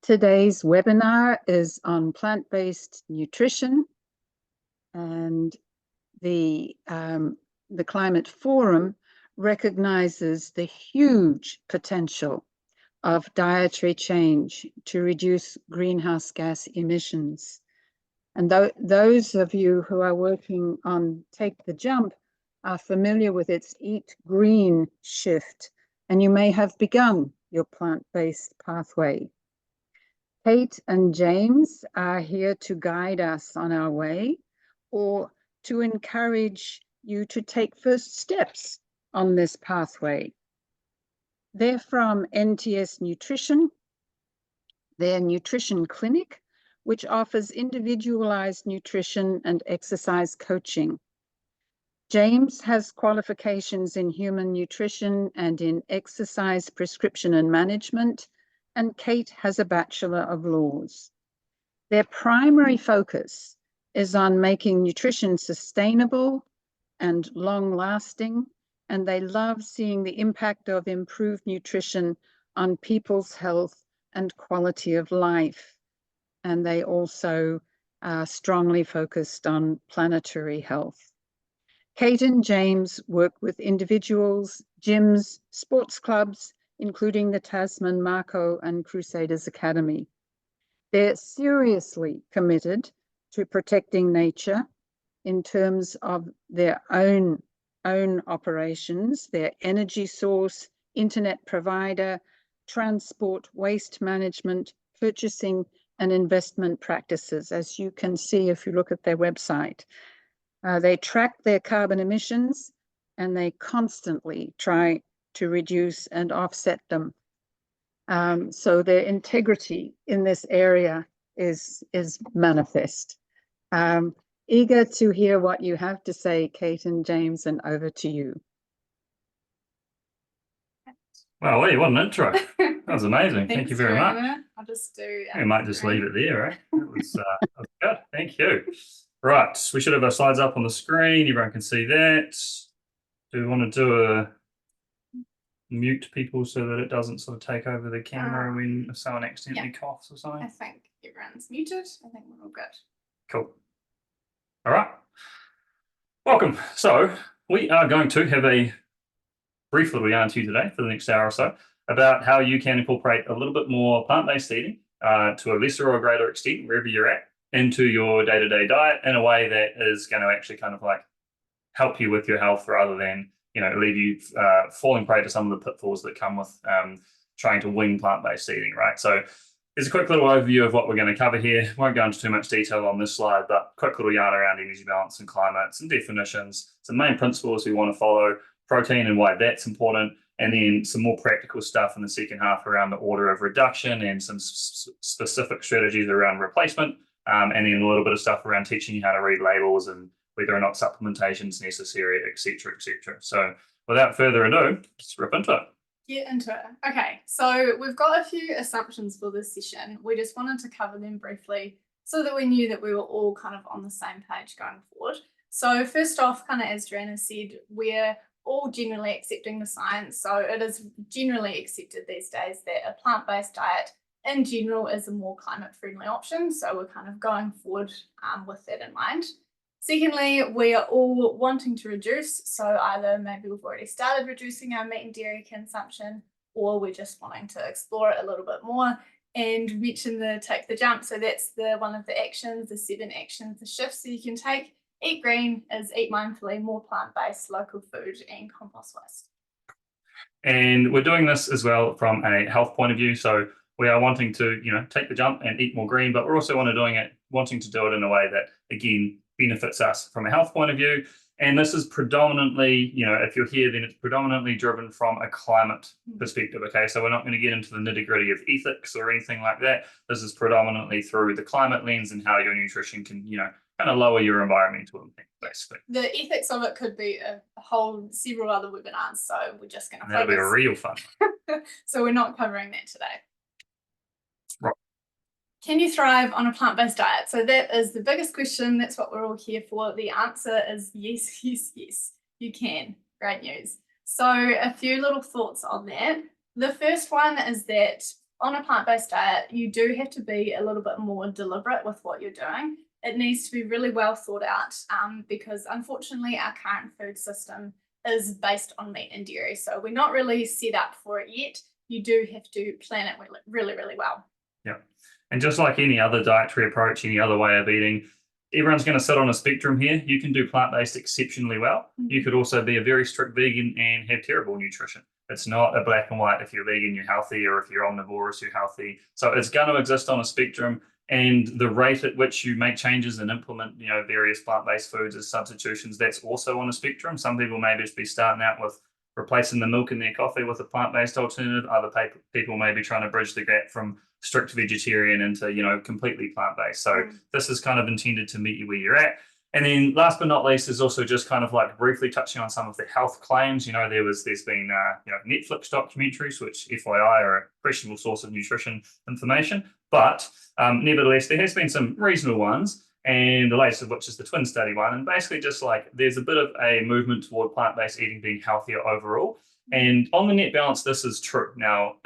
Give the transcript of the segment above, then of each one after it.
Today's webinar is on plant-based nutrition, and the Climate Forum recognizes the huge potential of dietary change to reduce greenhouse gas emissions. And those of you who are working on Take the Jump are familiar with its Eat Green shift, and you may have begun your plant-based pathway. Kate and James are here to guide us on our way, or to encourage you to take first steps on this pathway. They're from NTS Nutrition, their nutrition clinic, which offers individualized nutrition and exercise coaching. James has qualifications in human nutrition and in exercise prescription and management, and Kate has a Bachelor of Laws. Their primary focus is on making nutrition sustainable and long-lasting, and they love seeing the impact of improved nutrition on people's health and quality of life. And they also are strongly focused on planetary health. Kate and James work with individuals, gyms, sports clubs, including the Tasman, Marco and Crusaders Academy. They're seriously committed to protecting nature in terms of their own operations, their energy source, internet provider, transport, waste management, purchasing and investment practices, as you can see if you look at their website. They track their carbon emissions and they constantly try to reduce and offset them. So their integrity in this area is manifest. Eager to hear what you have to say, Kate and James, and over to you. Wow, what an intro. That was amazing. Thank you very much. I'll just do... We might just leave it there, eh? That was good. Thank you. Right, we should have our slides up on the screen. Everyone can see that. Do we want to do a mute people so that it doesn't sort of take over the camera when someone accidentally coughs or something? I think everyone's muted. I think we're all good. Cool. All right. Welcome. So we are going to have a brief little yarn to you today for the next hour or so about how you can incorporate a little bit more plant-based eating to a lesser or greater extent, wherever you're at, into your day-to-day diet in a way that is going to actually kind of like help you with your health rather than, you know, leave you falling prey to some of the pitfalls that come with trying to wing plant-based eating, right? So there's a quick little overview of what we're going to cover here. Won't go into too much detail on this slide, but quick little yarn around energy balance and climate, some definitions, some main principles we want to follow, protein and why that's important, and then some more practical stuff in the second half around the order of reduction and some specific strategies around replacement, and then a little bit of stuff around teaching you how to read labels and whether or not supplementation is necessary, et cetera, et cetera. So without further ado, let's rip into it. Get into it. Okay, so we've got a few assumptions for this session. We just wanted to cover them briefly so that we knew that we were all kind of on the same page going forward. So first off, kind of as Joanna said, we're all generally accepting the science. So it is generally accepted these days that a plant-based diet in general is a more climate-friendly option. So we're kind of going forward with that in mind. Secondly, we are all wanting to reduce. So either maybe we've already started reducing our meat and dairy consumption, or we're just wanting to explore it a little bit more and mention the Take the Jump. So that's one of the actions, the 7 actions, the shifts that you can take. Eat green is eat mindfully, more plant-based, local food and compost waste. And we're doing this as well from a health point of view. So we are wanting to, you know, take the jump and eat more green, but we're also wanting to do it in a way that, again, benefits us from a health point of view. And this is predominantly, you know, if you're here, then it's predominantly driven from a climate perspective, okay? So we're not going to get into the nitty-gritty of ethics or anything like that. This is predominantly through the climate lens and how your nutrition can, you know, kind of lower your environmental impact, basically. The ethics of it could be a whole several other webinars, so we're just going to focus. That'll be a real fun. So we're not covering that today. Right. Can you thrive on a plant-based diet? So that is the biggest question. That's what we're all here for. The answer is yes, yes, yes, you can. Great news. So a few little thoughts on that. The first one is that on a plant-based diet, you do have to be a little bit more deliberate with what you're doing. It needs to be really well thought out because unfortunately our current food system is based on meat and dairy. So we're not really set up for it yet. You do have to plan it really, really well. Yeah. And just like any other dietary approach, any other way of eating, everyone's going to sit on a spectrum here. You can do plant-based exceptionally well. You could also be a very strict vegan and have terrible nutrition. It's not a black and white. If you're vegan, you're healthy, or if you're omnivorous, you're healthy. So it's going to exist on a spectrum, and the rate at which you make changes and implement, various plant-based foods as substitutions, that's also on a spectrum. Some people may just be starting out with replacing the milk in their coffee with a plant-based alternative. Other people may be trying to bridge the gap from strict vegetarian into, completely plant-based. So this is kind of intended to meet you where you're at. And then last but not least is also just kind of like briefly touching on some of the health claims. There's been Netflix documentaries, which FYI are a questionable source of nutrition information. But nevertheless, there has been some reasonable ones, and the latest of which is the twin study one. And basically just like there's a bit of a movement toward plant-based eating being healthier overall. And on the net balance, this is true. Now,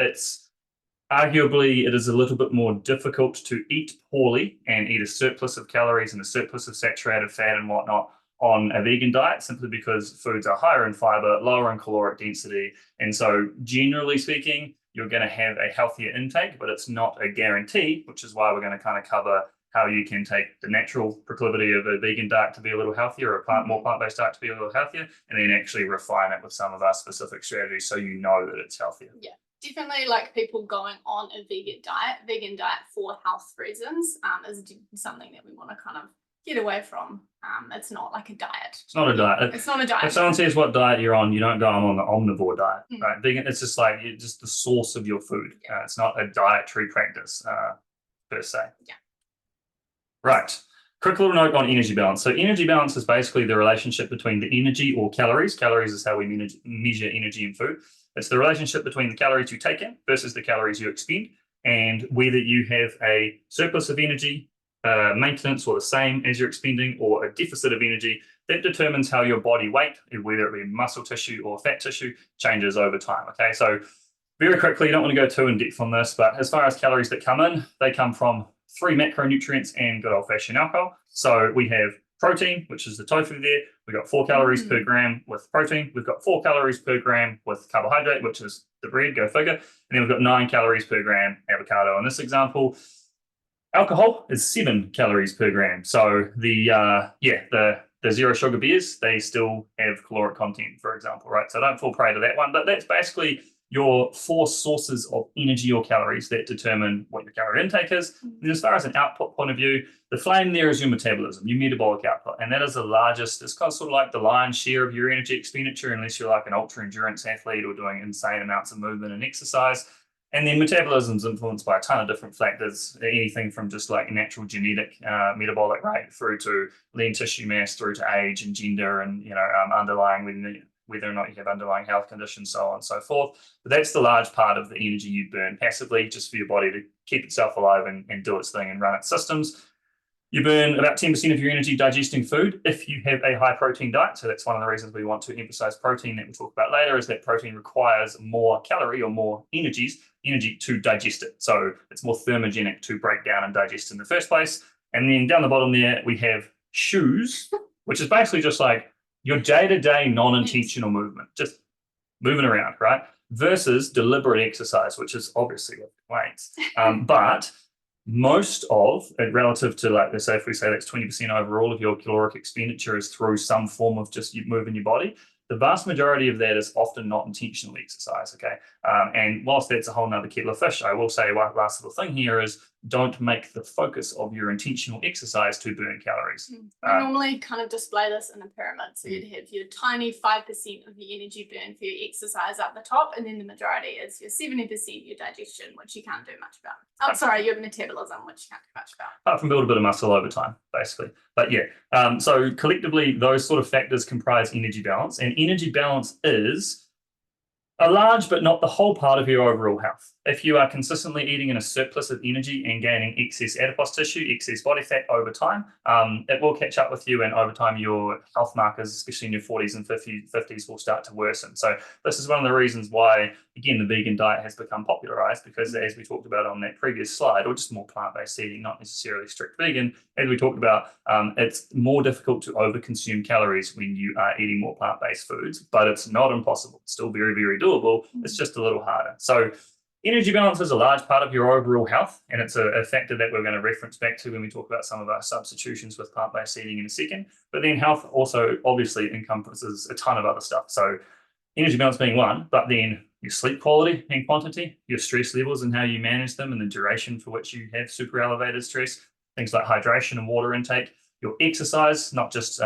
arguably, it is a little bit more difficult to eat poorly and eat a surplus of calories and a surplus of saturated fat and whatnot on a vegan diet, simply because foods are higher in fiber, lower in caloric density. And so generally speaking, you're going to have a healthier intake, but it's not a guarantee, which is why we're going to kind of cover how you can take the natural proclivity of a vegan diet to be a little healthier, or a more plant-based diet to be a little healthier, and then actually refine it with some of our specific strategies so you know that it's healthier. Yeah. Definitely, like people going on a vegan diet for health reasons is something that we want to kind of get away from. It's not like a diet. It's not a diet. It's not a diet. If someone says what diet you're on, you don't go, I'm on the omnivore diet. Right? Vegan, it's just like just the source of your food. Yeah. It's not a dietary practice per se. Yeah. Right. Quick little note on energy balance. So energy balance is basically the relationship between the energy or calories. Calories is how we measure energy in food. It's the relationship between the calories you take in versus the calories you expend, and whether you have a surplus of energy, maintenance, or the same as you're expending, or a deficit of energy, that determines how your body weight, whether it be muscle tissue or fat tissue, changes over time. Okay, so very quickly, you don't want to go too in depth on this, but as far as calories that come in, they come from 3 macronutrients and good old-fashioned alcohol. So we have protein, which is the tofu there. We've got 4 calories per gram with protein. We've got 4 calories per gram with carbohydrate, which is the bread, go figure. And then we've got 9 calories per gram avocado. In this example, alcohol is 7 calories per gram. So the zero sugar beers, they still have caloric content, for example, right? So don't fall prey to that one. But that's basically your 4 sources of energy or calories that determine what your calorie intake is. And as far as an output point of view, the flame there is your metabolism, your metabolic output. And that is the largest, it's kind of sort of like the lion's share of your energy expenditure, unless you're like an ultra endurance athlete or doing insane amounts of movement and exercise. And then metabolism is influenced by a ton of different factors, anything from just like natural genetic metabolic rate through to lean tissue mass, through to age and gender, and underlying whether or not you have underlying health conditions, so on and so forth. But that's the large part of the energy you burn passively, just for your body to keep itself alive and do its thing and run its systems. You burn about 10% of your energy digesting food if you have a high protein diet. So that's one of the reasons we want to emphasize protein that we'll talk about later, is that protein requires more calorie or more energy to digest it. So it's more thermogenic to break down and digest in the first place. And then down the bottom there, we have shoes, which is basically just like your day-to-day non-intentional movement, just moving around, right? Versus deliberate exercise, which is obviously lifting weights. But most of it, relative to, like, let's say if we say that's 20% overall of your caloric expenditure is through some form of just moving your body, the vast majority of that is often not intentional exercise, okay? And whilst that's a whole nother kettle of fish, I will say one last little thing here is don't make the focus of your intentional exercise to burn calories. We normally kind of display this in a pyramid. So you'd have your tiny 5% of the energy burn for your exercise up the top, and then the majority is your 70% your digestion, which you can't do much about. Oh, sorry, your metabolism, which you can't do much about. Apart from build a bit of muscle over time, basically. But yeah, so collectively, those sort of factors comprise energy balance, and energy balance is a large but not the whole part of your overall health. if you are consistently eating in a surplus of energy and gaining excess adipose tissue, excess body fat over time, it will catch up with you, and over time your health markers, especially in your 40s and 50s, will start to worsen. So this is one of the reasons why, again, the vegan diet has become popularized, because as we talked about on that previous slide, or just more plant-based eating, not necessarily strict vegan, as we talked about, it's more difficult to overconsume calories when you are eating more plant-based foods, but it's not impossible. It's still very, very doable. It's just a little harder. So energy balance is a large part of your overall health, and it's a factor that we're going to reference back to when we talk about some of our substitutions with plant-based eating in a second. But then health also obviously encompasses a ton of other stuff. So energy balance being one, but then your sleep quality and quantity, your stress levels and how you manage them, and the duration for which you have super elevated stress, things like hydration and water intake, your exercise, not just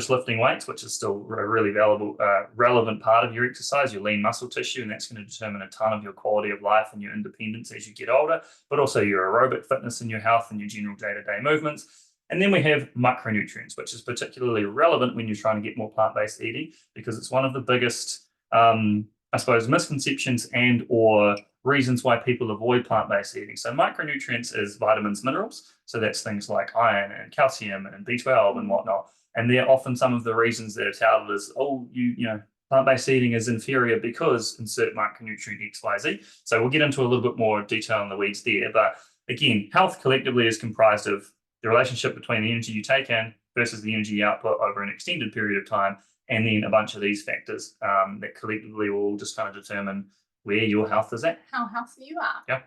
lifting weights, which is still a really relevant part of your exercise, your lean muscle tissue, and that's going to determine a ton of your quality of life and your independence as you get older, but also your aerobic fitness and your health and your general day-to-day movements. And then we have micronutrients, which is particularly relevant when you're trying to get more plant-based eating, because it's one of the biggest, I suppose, misconceptions and or reasons why people avoid plant-based eating. So micronutrients is vitamins, minerals. So that's things like iron and calcium and B12 and whatnot. And they're often some of the reasons that are touted as, oh, you know, plant-based eating is inferior because insert micronutrient X, Y, Z. So we'll get into a little bit more detail in the weeds there. But again, health collectively is comprised of the relationship between the energy you take in versus the energy output over an extended period of time, and then a bunch of these factors that collectively will just kind of determine where your health is at. How healthy you are. Yeah.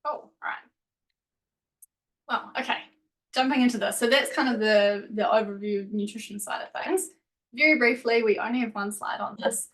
Oh, right. Well, okay. Jumping into this. So that's kind of the overview nutrition side of things. Very briefly, we only have one slide on this,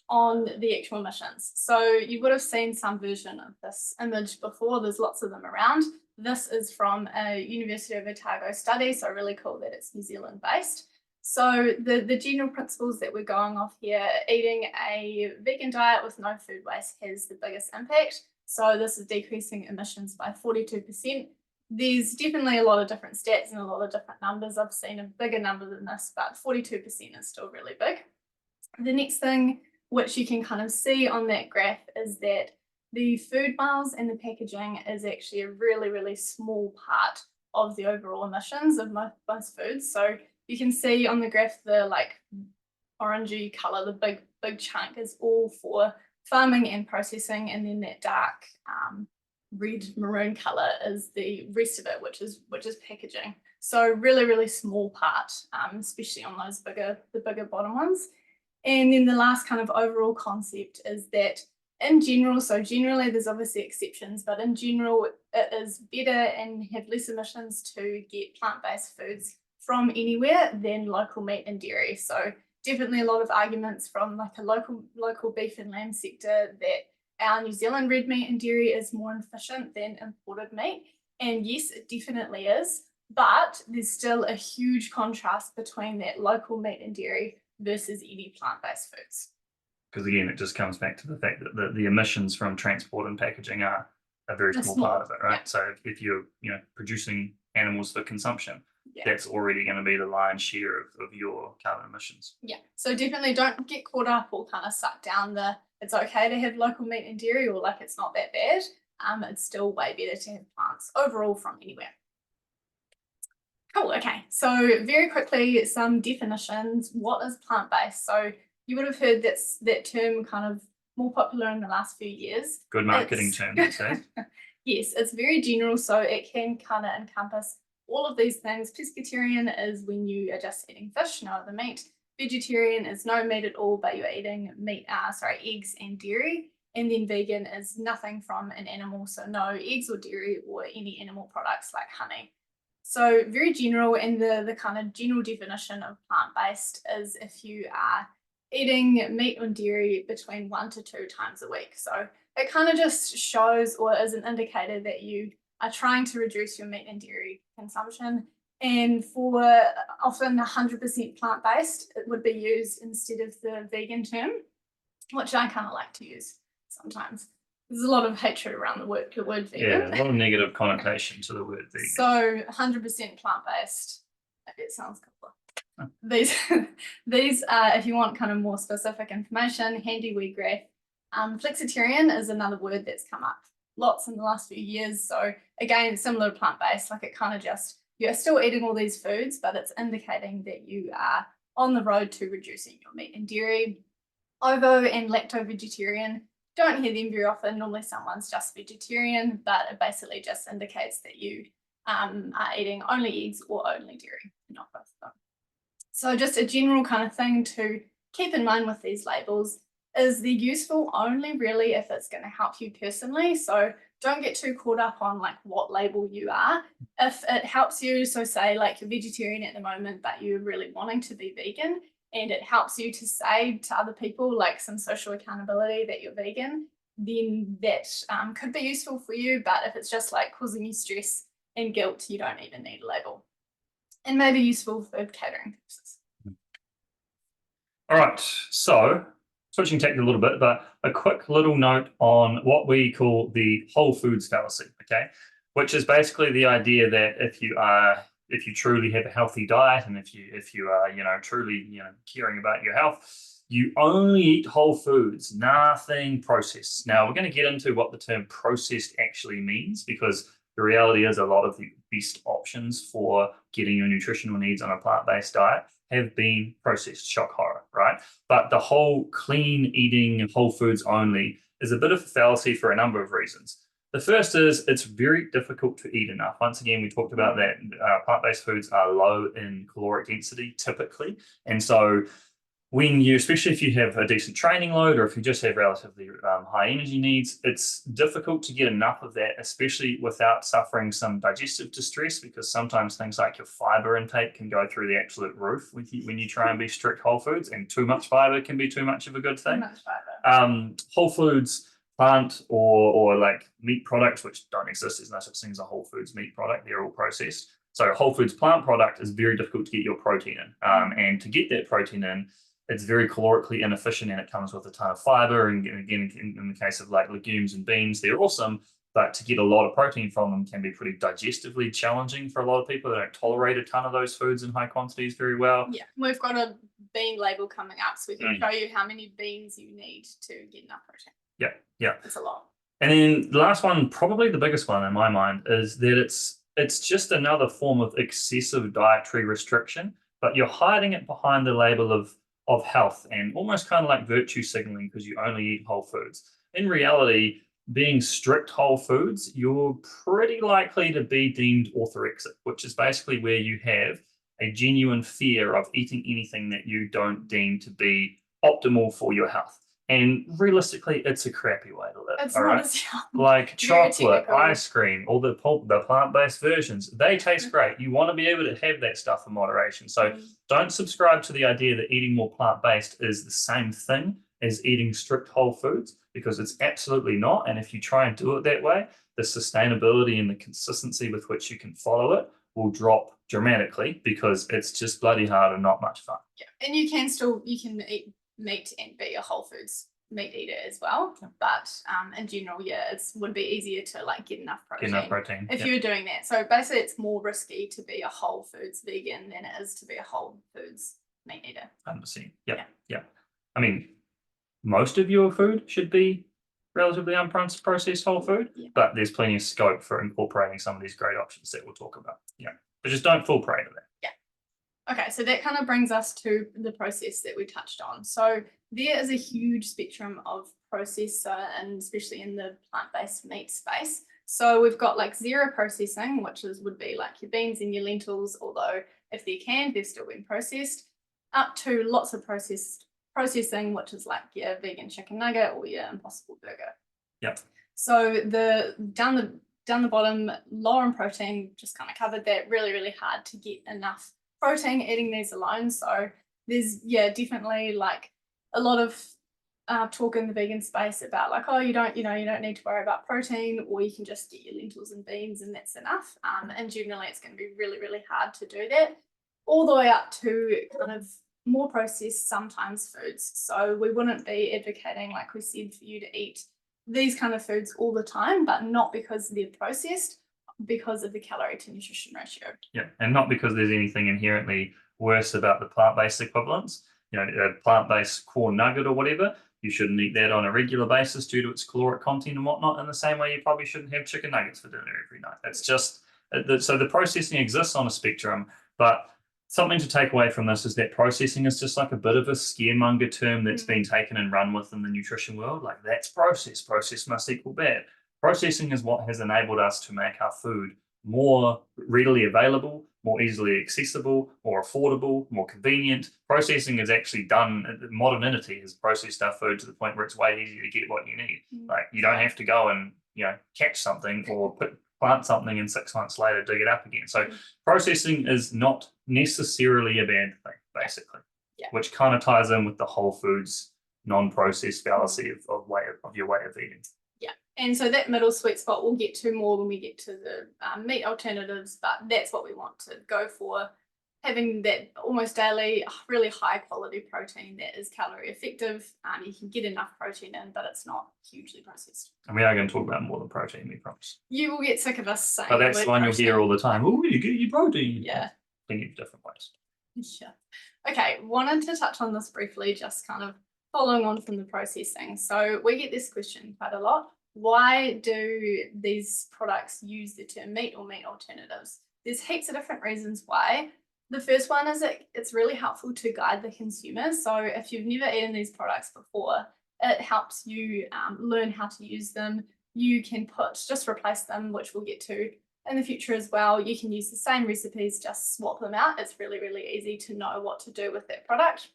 on the actual emissions. So you would have seen some version of this image before. There's lots of them around. This is from a University of Otago study, so really cool that it's New Zealand based. So the general principles that we're going off here, eating a vegan diet with no food waste has the biggest impact. So this is decreasing emissions by 42%. There's definitely a lot of different stats and a lot of different numbers. I've seen a bigger number than this, but 42% is still really big. The next thing which you can kind of see on that graph is that the food miles and the packaging is actually a really, really small part of the overall emissions of most foods. So you can see on the graph the like orangey color, the big chunk is all for farming and processing, and then that dark red maroon color is the rest of it, which is packaging. So really, really small part, especially on those the bigger bottom ones. And then the last kind of overall concept is that in general, so generally there's obviously exceptions, but in general it is better and have less emissions to get plant-based foods from anywhere than local meat and dairy. So definitely a lot of arguments from like a local beef and lamb sector that our New Zealand red meat and dairy is more efficient than imported meat. And yes, it definitely is, but there's still a huge contrast between that local meat and dairy versus any plant-based foods. Because again, it just comes back to the fact that the emissions from transport and packaging are a very small part of it, right? Yeah. So if you're producing animals for consumption, that's already going to be the lion's share of your carbon emissions. Yeah, so definitely don't get caught up or kind of suck down it's okay to have local meat and dairy, or like it's not that bad. It's still way better to have plants overall from anywhere. Cool, okay, so very quickly, some definitions. What is plant-based? So you would have heard that term kind of more popular in the last few years. Good marketing term, I'd say. Yes, it's very general, so it can kind of encompass all of these things. Pescatarian is when you are just eating fish, no other meat. Vegetarian is no meat at all, but you're eating eggs and dairy. And then vegan is nothing from an animal, so no eggs or dairy or any animal products like honey. So very general, and the kind of general definition of plant-based is if you are eating meat or dairy between 1 to 2 times a week. So it kind of just shows or is an indicator that you are trying to reduce your meat and dairy consumption. And for often 100% plant-based, it would be used instead of the vegan term, which I kind of like to use sometimes. There's a lot of hatred around the word vegan. Yeah, a lot of negative connotation to the word vegan. So 100% plant-based, maybe it sounds cooler. These if you want kind of more specific information, handy wee graph Flexitarian is another word that's come up lots in the last few years. So again, similar to plant-based, like it kind of just, you're still eating all these foods, but it's indicating that you are on the road to reducing your meat and dairy. Ovo and lacto-vegetarian, don't hear them very often. Normally someone's just vegetarian, but it basically just indicates that you are eating only eggs or only dairy, not both of them. So just a general kind of thing to keep in mind with these labels is they're useful only really if it's going to help you personally. So don't get too caught up on like what label you are. If it helps you, so say like you're vegetarian at the moment, but you're really wanting to be vegan, and it helps you to say to other people like some social accountability that you're vegan, then that could be useful for you. But if it's just like causing you stress and guilt, you don't even need a label. And maybe useful for catering purposes. All right, so switching tack a little bit, but a quick little note on what we call the whole foods fallacy, okay? Which is basically the idea that if you truly have a healthy diet, and if you are truly caring about your health, you only eat whole foods, nothing processed. Now we're going to get into what the term processed actually means, because the reality is a lot of the best options for getting your nutritional needs on a plant-based diet have been processed. Shock horror, right? But the whole clean eating, whole foods only is a bit of a fallacy for a number of reasons. The first is it's very difficult to eat enough. Once again, we talked about that plant-based foods are low in caloric density typically. And so when you, especially if you have a decent training load, or if you just have relatively high energy needs, it's difficult to get enough of that, especially without suffering some digestive distress, because sometimes things like your fiber intake can go through the absolute roof when you try and be strict whole foods, and too much fiber can be too much of a good thing. Too much fiber. Whole foods, plant or like meat products, which don't exist. There's no such thing as a whole foods meat product. They're all processed. So whole foods plant product is very difficult to get your protein in. And to get that protein in, it's very calorically inefficient, and it comes with a ton of fiber. And again, in the case of like legumes and beans, they're awesome, but to get a lot of protein from them can be pretty digestively challenging for a lot of people. They don't tolerate a ton of those foods in high quantities very well. Yeah, we've got a bean label coming up, so we can show you how many beans you need to get enough protein. Yeah. It's a lot. And then the last one, probably the biggest one in my mind, is that it's just another form of excessive dietary restriction, but you're hiding it behind the label of health and almost kind of like virtue signaling because you only eat whole foods. In reality, being strict whole foods, you're pretty likely to be deemed orthorexic, which is basically where you have a genuine fear of eating anything that you don't deem to be optimal for your health. And realistically, it's a crappy way to live. It's all not right? as yum. Like chocolate, technical. ice cream, all the plant-based versions, they taste great. You want to be able to have that stuff in moderation. So don't subscribe to the idea that eating more plant-based is the same thing as eating strict whole foods, because it's absolutely not. And if you try and do it that way, the sustainability and the consistency with which you can follow it will drop dramatically, because it's just bloody hard and not much fun. Yeah, and you can eat meat and be a whole foods meat eater as well, but in general, it would be easier to like get enough protein. If you're doing that. So basically, it's more risky to be a whole foods vegan than it is to be a whole foods meat eater. 100%. Yeah. I mean, most of your food should be relatively unprocessed whole food, but there's plenty of scope for incorporating some of these great options that we'll talk about. But just don't fall prey to that. Okay, so that kind of brings us to the process that we touched on. So there is a huge spectrum of process, and especially in the plant-based meat space. So we've got like zero processing, which would be like your beans and your lentils, although if they're canned, they've still been processed, up to lots of processing, which is like your vegan chicken nugget or your Impossible burger. So down the bottom, lower in protein, just kind of covered that. Really, really hard to get enough protein eating these alone. So there's definitely like a lot of talk in the vegan space about like, oh, you don't need to worry about protein, or you can just get your lentils and beans and that's enough. And generally it's going to be really, really hard to do that, all the way up to kind of more processed sometimes foods. So we wouldn't be advocating, like we said, for you to eat these kind of foods all the time, but not because they're processed, because of the calorie to nutrition ratio. And not because there's anything inherently worse about the plant-based equivalents. A plant-based corn nugget or whatever, You shouldn't eat that on a regular basis due to its caloric content and whatnot. In the same way, you probably shouldn't have chicken nuggets for dinner every night. It's just so the processing exists on a spectrum, but something to take away from this is that processing is just like a bit of a scaremonger term that's been taken and run with in the nutrition world. Like, that's process. Process must equal bad. Processing is what has enabled us to make our food more readily available, more easily accessible, more affordable, more convenient. Processing is actually done, modernity has processed our food to the point where it's way easier to get what you need. Like, you don't have to go and, catch something or plant something and 6 months later dig it up again. So processing is not necessarily a bad thing, basically, which kind of ties in with the whole foods non-processed fallacy of your way of eating. Yeah, and so that middle sweet spot we'll get to more when we get to the meat alternatives, but that's what we want to go for. Having that almost daily, really high quality protein that is calorie effective. You can get enough protein in, but it's not hugely processed. And we are going to talk about more than protein, we promise. You will get sick of us saying. But that's the one you'll hear all the time. Oh, you get your protein. Yeah. Plenty of different ways. Yeah. Okay, wanted to touch on this briefly, just kind of following on from the processing. So we get this question quite a lot. Why do these products use the term meat or meat alternatives? There's heaps of different reasons why. The first one is it's really helpful to guide the consumer. So if you've never eaten these products before, it helps you learn how to use them. You can just replace them, which we'll get to in the future as well. You can use the same recipes, just swap them out. It's really, really easy to know what to do with that product.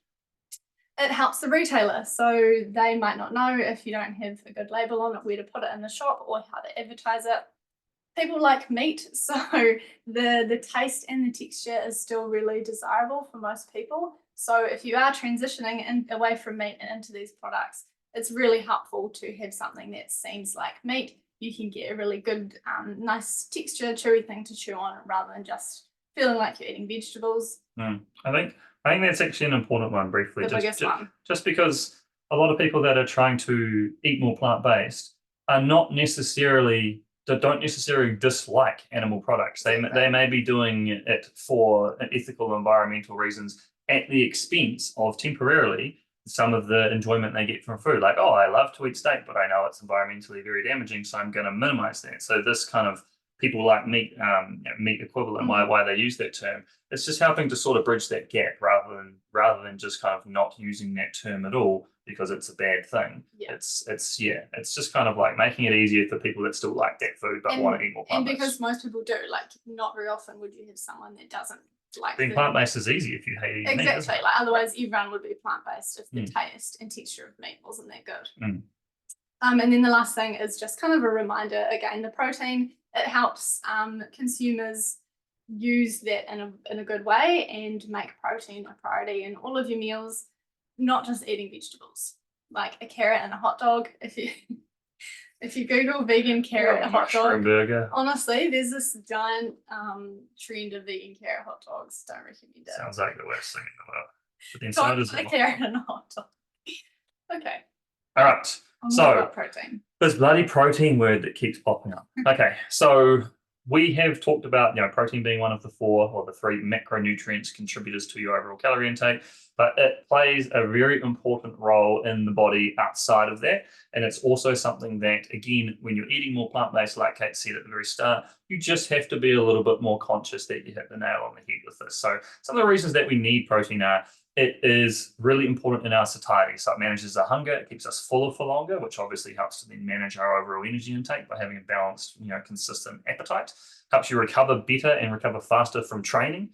It helps the retailer, so they might not know, if you don't have a good label on it, where to put it in the shop or how to advertise it. People like meat, so the taste and the texture is still really desirable for most people. So if you are transitioning away from meat and into these products, it's really helpful to have something that seems like meat. You can get a really good, nice texture, chewy thing to chew on, rather than just feeling like you're eating vegetables. I think that's actually an important one, briefly. The biggest one. Just because a lot of people that are trying to eat more plant-based are don't necessarily dislike animal products. They may be doing it for ethical, environmental reasons at the expense of temporarily some of the enjoyment they get from food. Like, oh, I love to eat steak, but I know it's environmentally very damaging, so I'm going to minimize that. So this kind of people like meat equivalent, why they use that term, it's just helping to sort of bridge that gap rather than just kind of not using that term at all because it's a bad thing. It's just kind of like making it easier for people that still like that food but want to eat more plant-based. And because most people do, like, not very often would you have someone that doesn't like being plant-based is easy if you hate eating meat. Exactly. Like, otherwise everyone would be plant-based if the taste and texture of meat wasn't that good. And then the last thing is just kind of a reminder, again, the protein, it helps consumers use that in a good way and make protein a priority in all of your meals, not just eating vegetables. Like a carrot and a hot dog, if you Google vegan carrot hot dog, burger. Honestly, there's this giant trend of vegan carrot hot dogs. Don't recommend it. Sounds like the worst thing in the world. But the inside is a carrot and a hot dog. Okay. All right. So protein. This bloody protein word that keeps popping up. Okay, so we have talked about protein being one of the 4 or the 3 macronutrients contributors to your overall calorie intake, but it plays a very important role in the body outside of that. And it's also something that, again, when you're eating more plant-based, like Kate said at the very start, you just have to be a little bit more conscious that you hit the nail on the head with this. So some of the reasons that we need protein are, it is really important in our satiety. So it manages our hunger, it keeps us fuller for longer, which obviously helps to then manage our overall energy intake by having a balanced, consistent appetite. Helps you recover better and recover faster from training,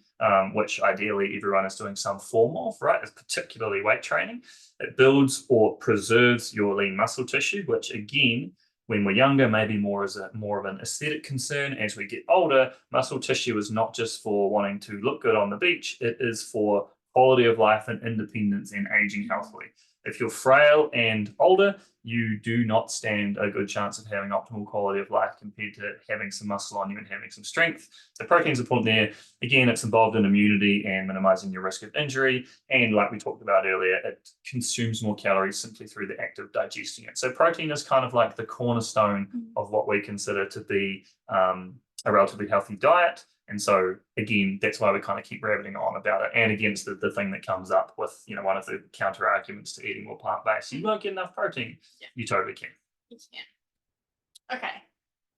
which ideally everyone is doing some form of, right? It's particularly weight training. It builds or preserves your lean muscle tissue, which again, when we're younger, maybe more of an aesthetic concern. As we get older, muscle tissue is not just for wanting to look good on the beach, it is for quality of life and independence and aging healthily. If you're frail and older, you do not stand a good chance of having optimal quality of life compared to having some muscle on you and having some strength. So protein is important there. Again, it's involved in immunity and minimizing your risk of injury. And like we talked about earlier, it consumes more calories simply through the act of digesting it. So protein is kind of like the cornerstone of what we consider to be a relatively healthy diet. And so again, that's why we kind of keep rabbiting on about it. And again, it's the thing that comes up with, one of the counter arguments to eating more plant-based. You won't get enough protein. Yeah. You totally can. You can. Okay,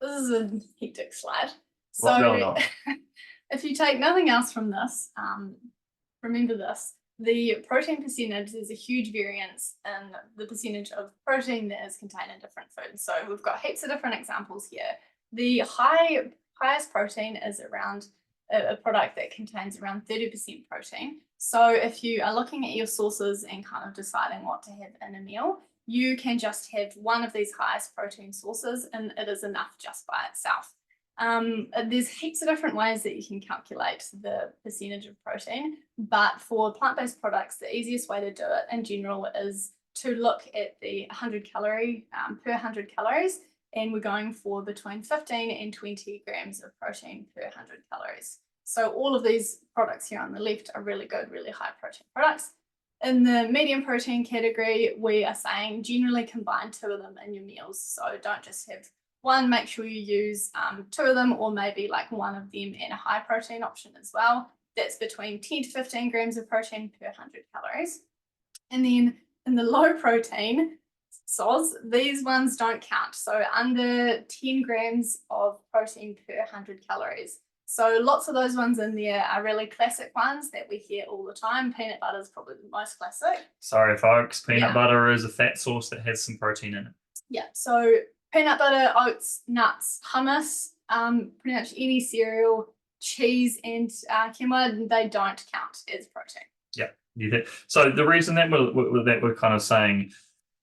this is a hectic slide. What's going on? If you take nothing else from this, remember this. The protein percentage, there's a huge variance in the percentage of protein that is contained in different foods. So we've got heaps of different examples here. The highest protein is around a product that contains around 30% protein. So if you are looking at your sources and kind of deciding what to have in a meal, you can just have one of these highest protein sources and it is enough just by itself. There's heaps of different ways that you can calculate the percentage of protein, but for plant-based products, the easiest way to do it in general is to look at the 100 calorie per 100 calories, and we're going for between 15 and 20 grams of protein per 100 calories. So all of these products here on the left are really good, really high protein products. In the medium protein category, we are saying generally combine 2 of them in your meals. So don't just have one, make sure you use 2 of them, or maybe like one of them and a high protein option as well. That's between 10 to 15 grams of protein per 100 calories. And then in the low protein source, these ones don't count. So under 10 grams of protein per 100 calories. So lots of those ones in there are really classic ones that we hear all the time. Peanut butter is probably the most classic. Sorry, folks. Peanut butter is a fat source that has some protein in it. Yeah. So peanut butter, oats, nuts, hummus, pretty much any cereal, cheese, and quinoa, they don't count as protein. Yeah. So the reason that we're kind of saying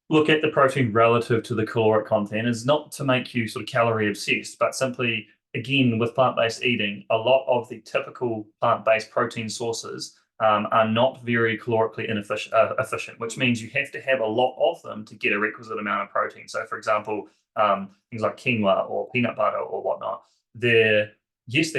look at the protein relative to the caloric content is not to make you sort of calorie obsessed, but simply, again, with plant-based eating, a lot of the typical plant-based protein sources are not very calorically efficient, which means you have to have a lot of them to get a requisite amount of protein. So, for example, things like quinoa or peanut butter or whatnot, they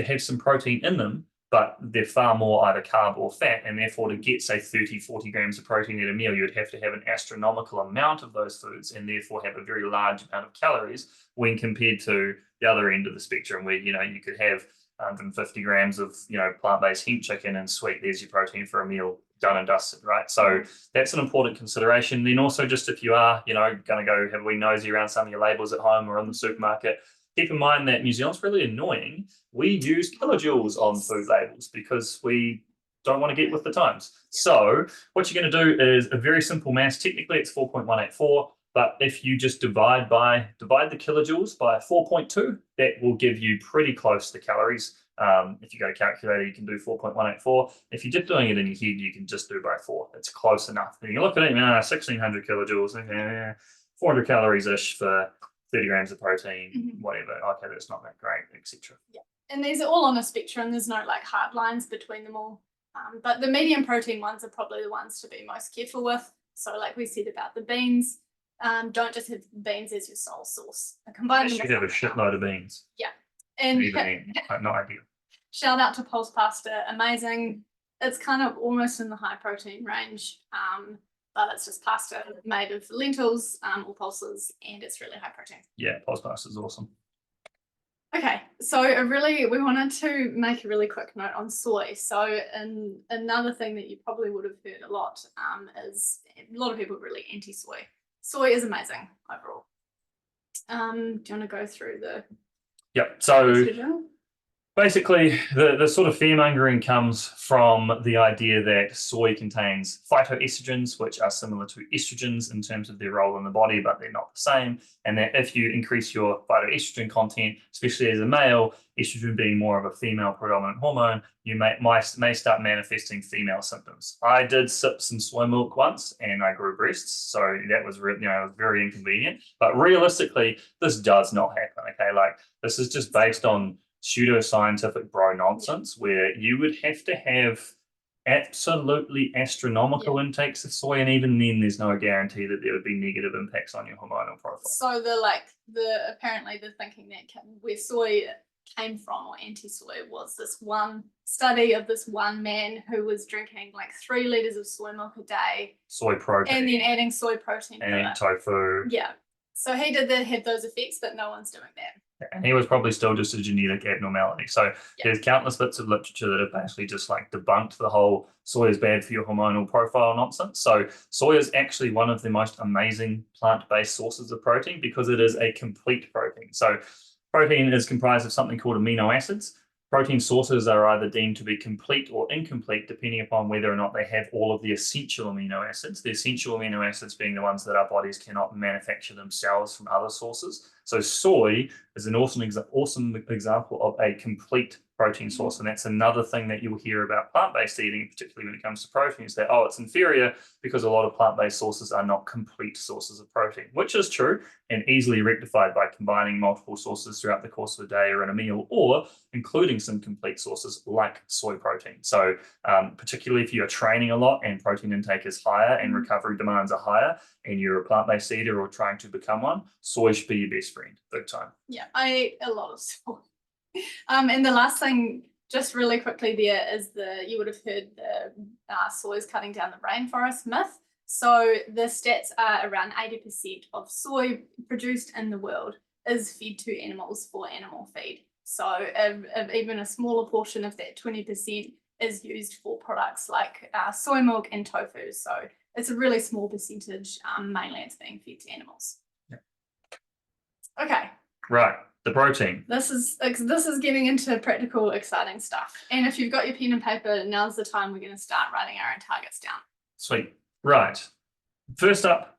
have some protein in them, but they're far more either carb or fat, and therefore to get, say, 30, 40 grams of protein at a meal, you would have to have an astronomical amount of those foods and therefore have a very large amount of calories when compared to the other end of the spectrum where, you could have 150 grams of, plant-based hemp chicken and sweet, there's your protein for a meal, done and dusted, right? So that's an important consideration. Then also just if you are, going to go have a wee nosy around some of your labels at home or in the supermarket, keep in mind that New Zealand's really annoying. We use kilojoules on food labels because we don't want to get with the times. So what you're going to do is a very simple maths. Technically, it's 4.184. But if you just divide the kilojoules by 4.2, that will give you pretty close to calories. If you go to calculator, you can do 4.184. If you're just doing it in your head, you can just do by 4. It's close enough. And you look at it, 1,600 kilojoules, 400 calories-ish for 30 grams of protein, whatever. Okay, that's not that great, etc. Yeah, and these are all on a spectrum. There's no like hard lines between them all. But the medium protein ones are probably the ones to be most careful with. So like we said about the beans, don't just have beans as your sole source. Combine them. You have a shitload of beans. Yeah, and not ideal. Shout out to pulse pasta, amazing. It's kind of almost in the high protein range, but it's just pasta made of lentils or pulses, and it's really high protein. Yeah, pulse pasta is awesome. Okay, so we wanted to make a really quick note on soy. So another thing that you probably would have heard a lot is a lot of people are really anti-soy. Soy is amazing overall. Do you want to go through the? Yep. So estrogen? basically, the sort of fear-mongering comes from the idea that soy contains phytoestrogens, which are similar to estrogens in terms of their role in the body, but they're not the same. And that if you increase your phytoestrogen content, especially as a male, estrogen being more of a female predominant hormone, you may start manifesting female symptoms. I did sip some soy milk once and I grew breasts. So that was, it was very inconvenient. But realistically, this does not happen. Okay. Like this is just based on pseudoscientific bro nonsense where you would have to have absolutely astronomical intakes of soy, and even then there's no guarantee that there would be negative impacts on your hormonal profile. So apparently the thinking that where soy came from, or anti-soy, was this one study of this one man who was drinking like 3 liters of soy milk a day, soy protein, and then adding soy protein and tofu. Yeah, so he did that, had those effects, but no one's doing that. And he was probably still just a genetic abnormality. So there's countless bits of literature that have basically just like debunked the whole soy is bad for your hormonal profile nonsense. So soy is actually one of the most amazing plant-based sources of protein because it is a complete protein. So protein is comprised of something called amino acids. Protein sources are either deemed to be complete or incomplete, depending upon whether or not they have all of the essential amino acids. The essential amino acids being the ones that our bodies cannot manufacture themselves from other sources. So soy is an awesome example of a complete protein source. And that's another thing that you'll hear about plant-based eating, particularly when it comes to protein, is that, oh, it's inferior because a lot of plant-based sources are not complete sources of protein, which is true and easily rectified by combining multiple sources throughout the course of a day or in a meal, or including some complete sources like soy protein. So particularly if you're training a lot and protein intake is higher and recovery demands are higher and you're a plant-based eater or trying to become one, soy should be your best friend, big time. Yeah, I eat a lot of soy. And the last thing, just really quickly there, is you would have heard the soy is cutting down the rainforest myth. So the stats are around 80% of soy produced in the world is fed to animals for animal feed. So even a smaller portion of that 20% is used for products like soy milk and tofu. So it's a really small percentage. Mainly it's being fed to animals. Yeah. Okay. Right. The protein. This is getting into practical, exciting stuff. And if you've got your pen and paper, now's the time we're going to start writing our own targets down. Sweet. Right. First up,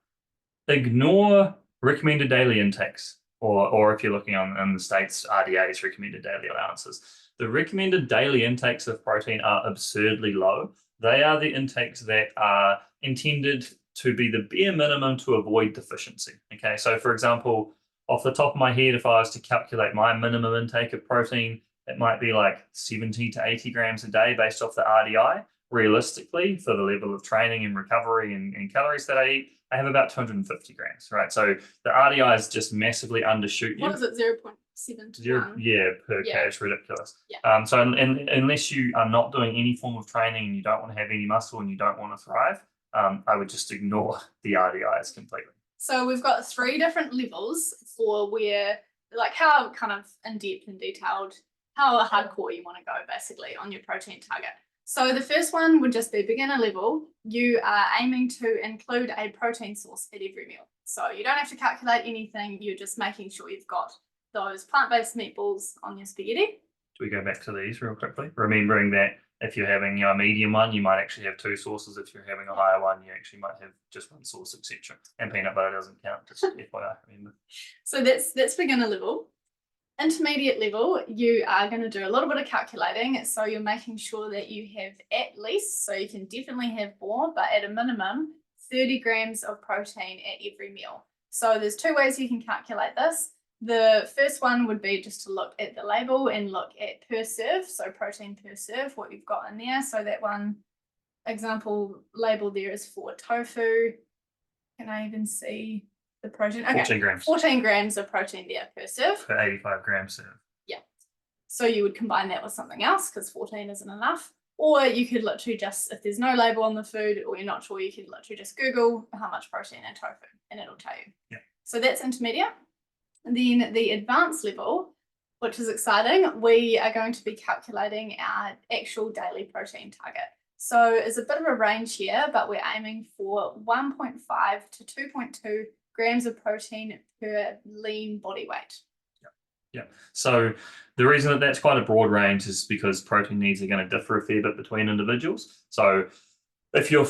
ignore recommended daily intakes, or if you're looking on the States, RDA's recommended daily allowances. The recommended daily intakes of protein are absurdly low. They are the intakes that are intended to be the bare minimum to avoid deficiency. Okay, so for example, off the top of my head, if I was to calculate my minimum intake of protein, it might be like 70 to 80 grams a day based off the RDI. Realistically, for the level of training and recovery and calories that I eat, I have about 250 grams, right? So the RDI is just massively undershoot you. What is it, 0.7 to 1? Yeah, per K, it's ridiculous. Yeah. So unless you are not doing any form of training and you don't want to have any muscle and you don't want to thrive, I would just ignore the RDIs completely. So we've got 3 different levels for where, like how kind of in-depth and detailed, how hardcore you want to go basically on your protein target. So the first one would just be beginner level. You are aiming to include a protein source at every meal. So you don't have to calculate anything. You're just making sure you've got those plant-based meatballs on your spaghetti. Do we go back to these real quickly? Remembering that if you're having a medium one, you might actually have 2 sources. If you're having a higher one, you actually might have just 1 source, etc. And peanut butter doesn't count, just FYI, remember. So that's beginner level. Intermediate level, you are going to do a little bit of calculating. So you're making sure that you have at least, so you can definitely have more, but at a minimum, 30 grams of protein at every meal. So there's 2 ways you can calculate this. The first one would be just to look at the label and look at per serve, so protein per serve, what you've got in there. So that one example label there is for tofu. Can I even see the protein? Okay, 14 grams. 14 grams of protein there per serve. Per 85 grams serve. Yeah. So you would combine that with something else because 14 isn't enough. Or you could literally just, if there's no label on the food or you're not sure, you could literally just Google how much protein in tofu and it'll tell you. Yeah. So that's intermediate. And then the advanced level, which is exciting, we are going to be calculating our actual daily protein target. So it's a bit of a range here, but we're aiming for 1.5 to 2.2 grams of protein per lean body weight. Yeah. So the reason that that's quite a broad range is because protein needs are going to differ a fair bit between individuals. So if you're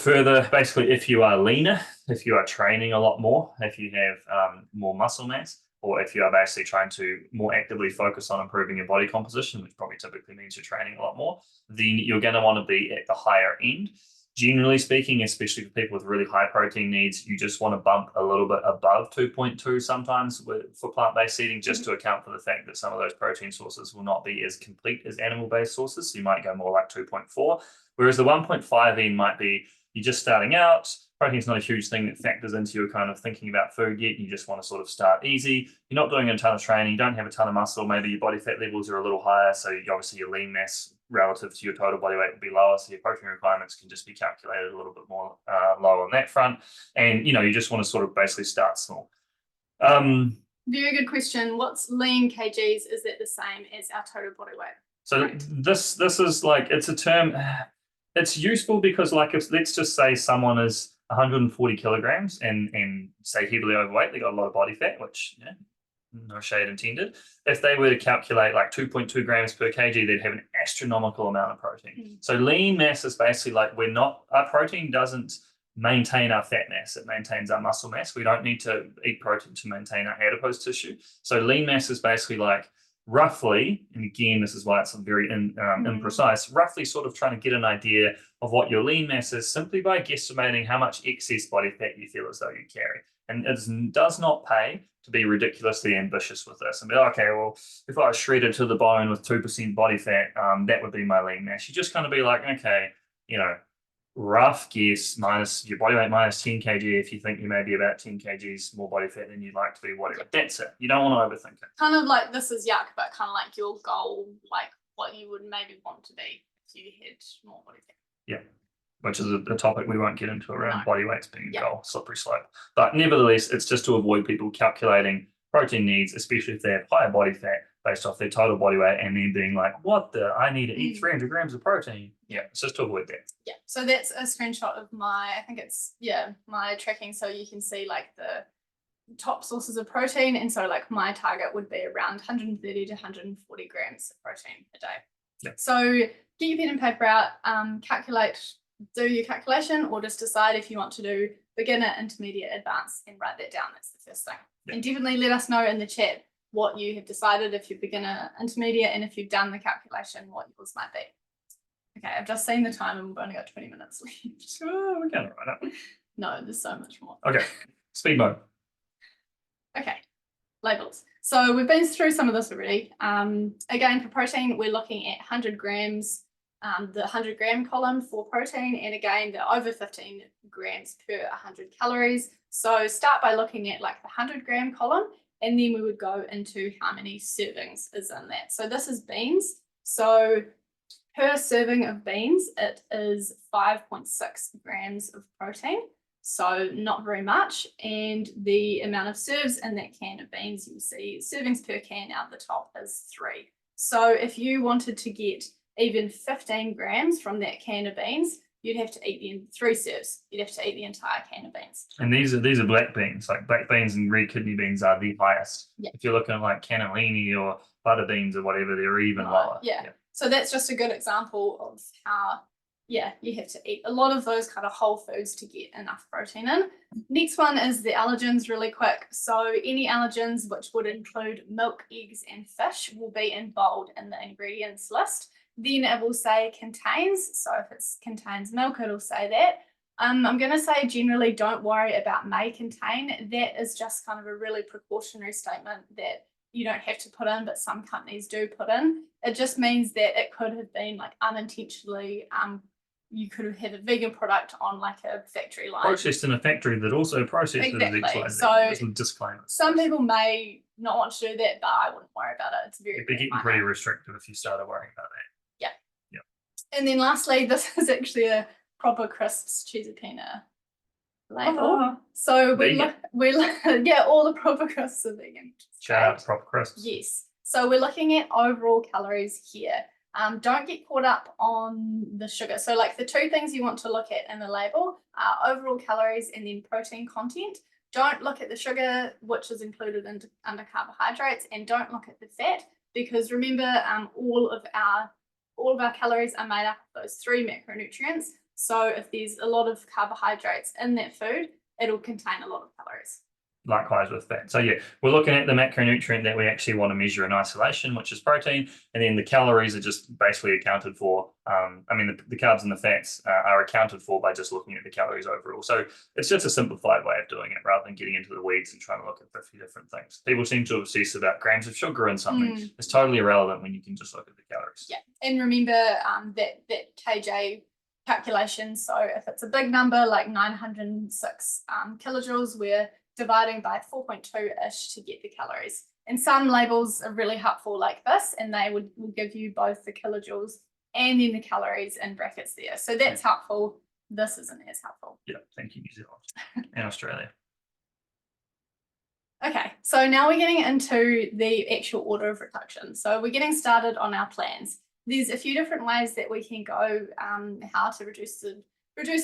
basically, if you are leaner, if you are training a lot more, if you have more muscle mass, or if you are basically trying to more actively focus on improving your body composition, which probably typically means you're training a lot more, then you're going to want to be at the higher end. Generally speaking, especially for people with really high protein needs, you just want to bump a little bit above 2.2 sometimes for plant-based eating, just to account for the fact that some of those protein sources will not be as complete as animal-based sources. So you might go more like 2.4, whereas the 1.5 end might be you're just starting out. Protein's not a huge thing that factors into your kind of thinking about food yet. You just want to sort of start easy. You're not doing a ton of training. You don't have a ton of muscle. Maybe your body fat levels are a little higher. So obviously your lean mass relative to your total body weight will be lower. So your protein requirements can just be calculated a little bit more low on that front. And, you just want to sort of basically start small. Very good question. What's lean kgs? Is that the same as our total body weight? So Correct. this is like, it's a term. It's useful because, like, if let's just say someone is 140 kilograms and say heavily overweight, they got a lot of body fat, which no shade intended. If they were to calculate like 2.2 grams per kg, they'd have an astronomical amount of protein. So lean mass is basically like, our protein doesn't maintain our fat mass, it maintains our muscle mass. We don't need to eat protein to maintain our adipose tissue. So lean mass is basically like, roughly, and again, this is why it's very imprecise, roughly sort of trying to get an idea of what your lean mass is simply by guesstimating how much excess body fat you feel as though you carry. And it does not pay to be ridiculously ambitious with this and be, okay, well, if I was shredded to the bone with 2% body fat, that would be my lean mass. You just kind of be like, okay, rough guess, minus your body weight minus 10 kg if you think you may be about 10 kgs more body fat than you'd like to be, whatever. That's it. You don't want to overthink it. Kind of like this is yuck, but kind of like your goal, like what you would maybe want to be if you had more body fat. Yeah, which is a topic we won't get into around body weights being a goal, slippery slope. But nevertheless, it's just to avoid people calculating protein needs, especially if they have higher body fat based off their total body weight and then being like, I need to eat 300 grams of protein. Yeah, it's just to avoid that. Yeah, so that's a screenshot of my tracking. So you can see like the top sources of protein. And so like my target would be around 130 to 140 grams of protein a day. Yeah. So get your pen and paper out, do your calculation, or just decide if you want to do beginner, intermediate, advanced, and write that down. That's the first thing. Yeah. And definitely let us know in the chat what you have decided, if you're beginner, intermediate, and if you've done the calculation, what yours might be. Okay, I've just seen the time and we've only got 20 minutes left. Oh, we can't write up. No, there's so much more. Okay, speed mode. Okay, labels. So we've been through some of this already. Again, for protein, we're looking at 100 grams, the 100 gram column for protein, and again, the over 15 grams per 100 calories. So start by looking at like the 100 gram column, and then we would go into how many servings is in that. So this is beans. So per serving of beans, it is 5.6 grams of protein. So not very much. And the amount of serves in that can of beans, you'll see servings per can out the top is 3. So if you wanted to get even 15 grams from that can of beans, you'd have to eat 3 serves. You'd have to eat the entire can of beans. And these are black beans. Like black beans and red kidney beans are the highest. Yeah. If you're looking at like cannellini or butter beans or whatever, they're even lower. Yeah. So that's just a good example of how, you have to eat a lot of those kind of whole foods to get enough protein in. Next one is the allergens, really quick. So any allergens, which would include milk, eggs, and fish, will be in bold in the ingredients list. Then it will say contains. So if it contains milk, it'll say that. I'm going to say generally don't worry about may contain. That is just kind of a really precautionary statement that you don't have to put in, but some companies do put in. It just means that it could have been like unintentionally, you could have had a vegan product on like a factory line. Processed in a factory that also processed it as XYZ. So disclaimer. Some people may not want to do that, but I wouldn't worry about it. It's very, it'd be getting pretty restrictive if you started worrying about that. Yeah. And then lastly, this is actually a proper crisps cheesy peanut label. So all the proper crisps are vegan. Shout out to proper crisps. Yes. So we're looking at overall calories here. Don't get caught up on the sugar. So like the 2 things you want to look at in the label are overall calories and then protein content. Don't look at the sugar, which is included under carbohydrates, and don't look at the fat, because remember, all of our calories are made up of those 3 macronutrients. So if there's a lot of carbohydrates in that food, it'll contain a lot of calories. Likewise with fat. So we're looking at the macronutrient that we actually want to measure in isolation, which is protein, and then the calories are just basically accounted for. The carbs and the fats are accounted for by just looking at the calories overall. So it's just a simplified way of doing it rather than getting into the weeds and trying to look at 50 different things. People seem to obsess about grams of sugar in something. It's totally irrelevant when you can just look at the calories. Yeah, and remember that KJ calculation. So if it's a big number like 906 kilojoules, we're dividing by 4.2-ish to get the calories. And some labels are really helpful like this, and they will give you both the kilojoules and then the calories in brackets there. So that's helpful. This isn't as helpful. Yeah, thank you, New Zealand and Australia. Okay, so now we're getting into the actual order of reduction. So we're getting started on our plans. There's a few different ways that we can go how to reduce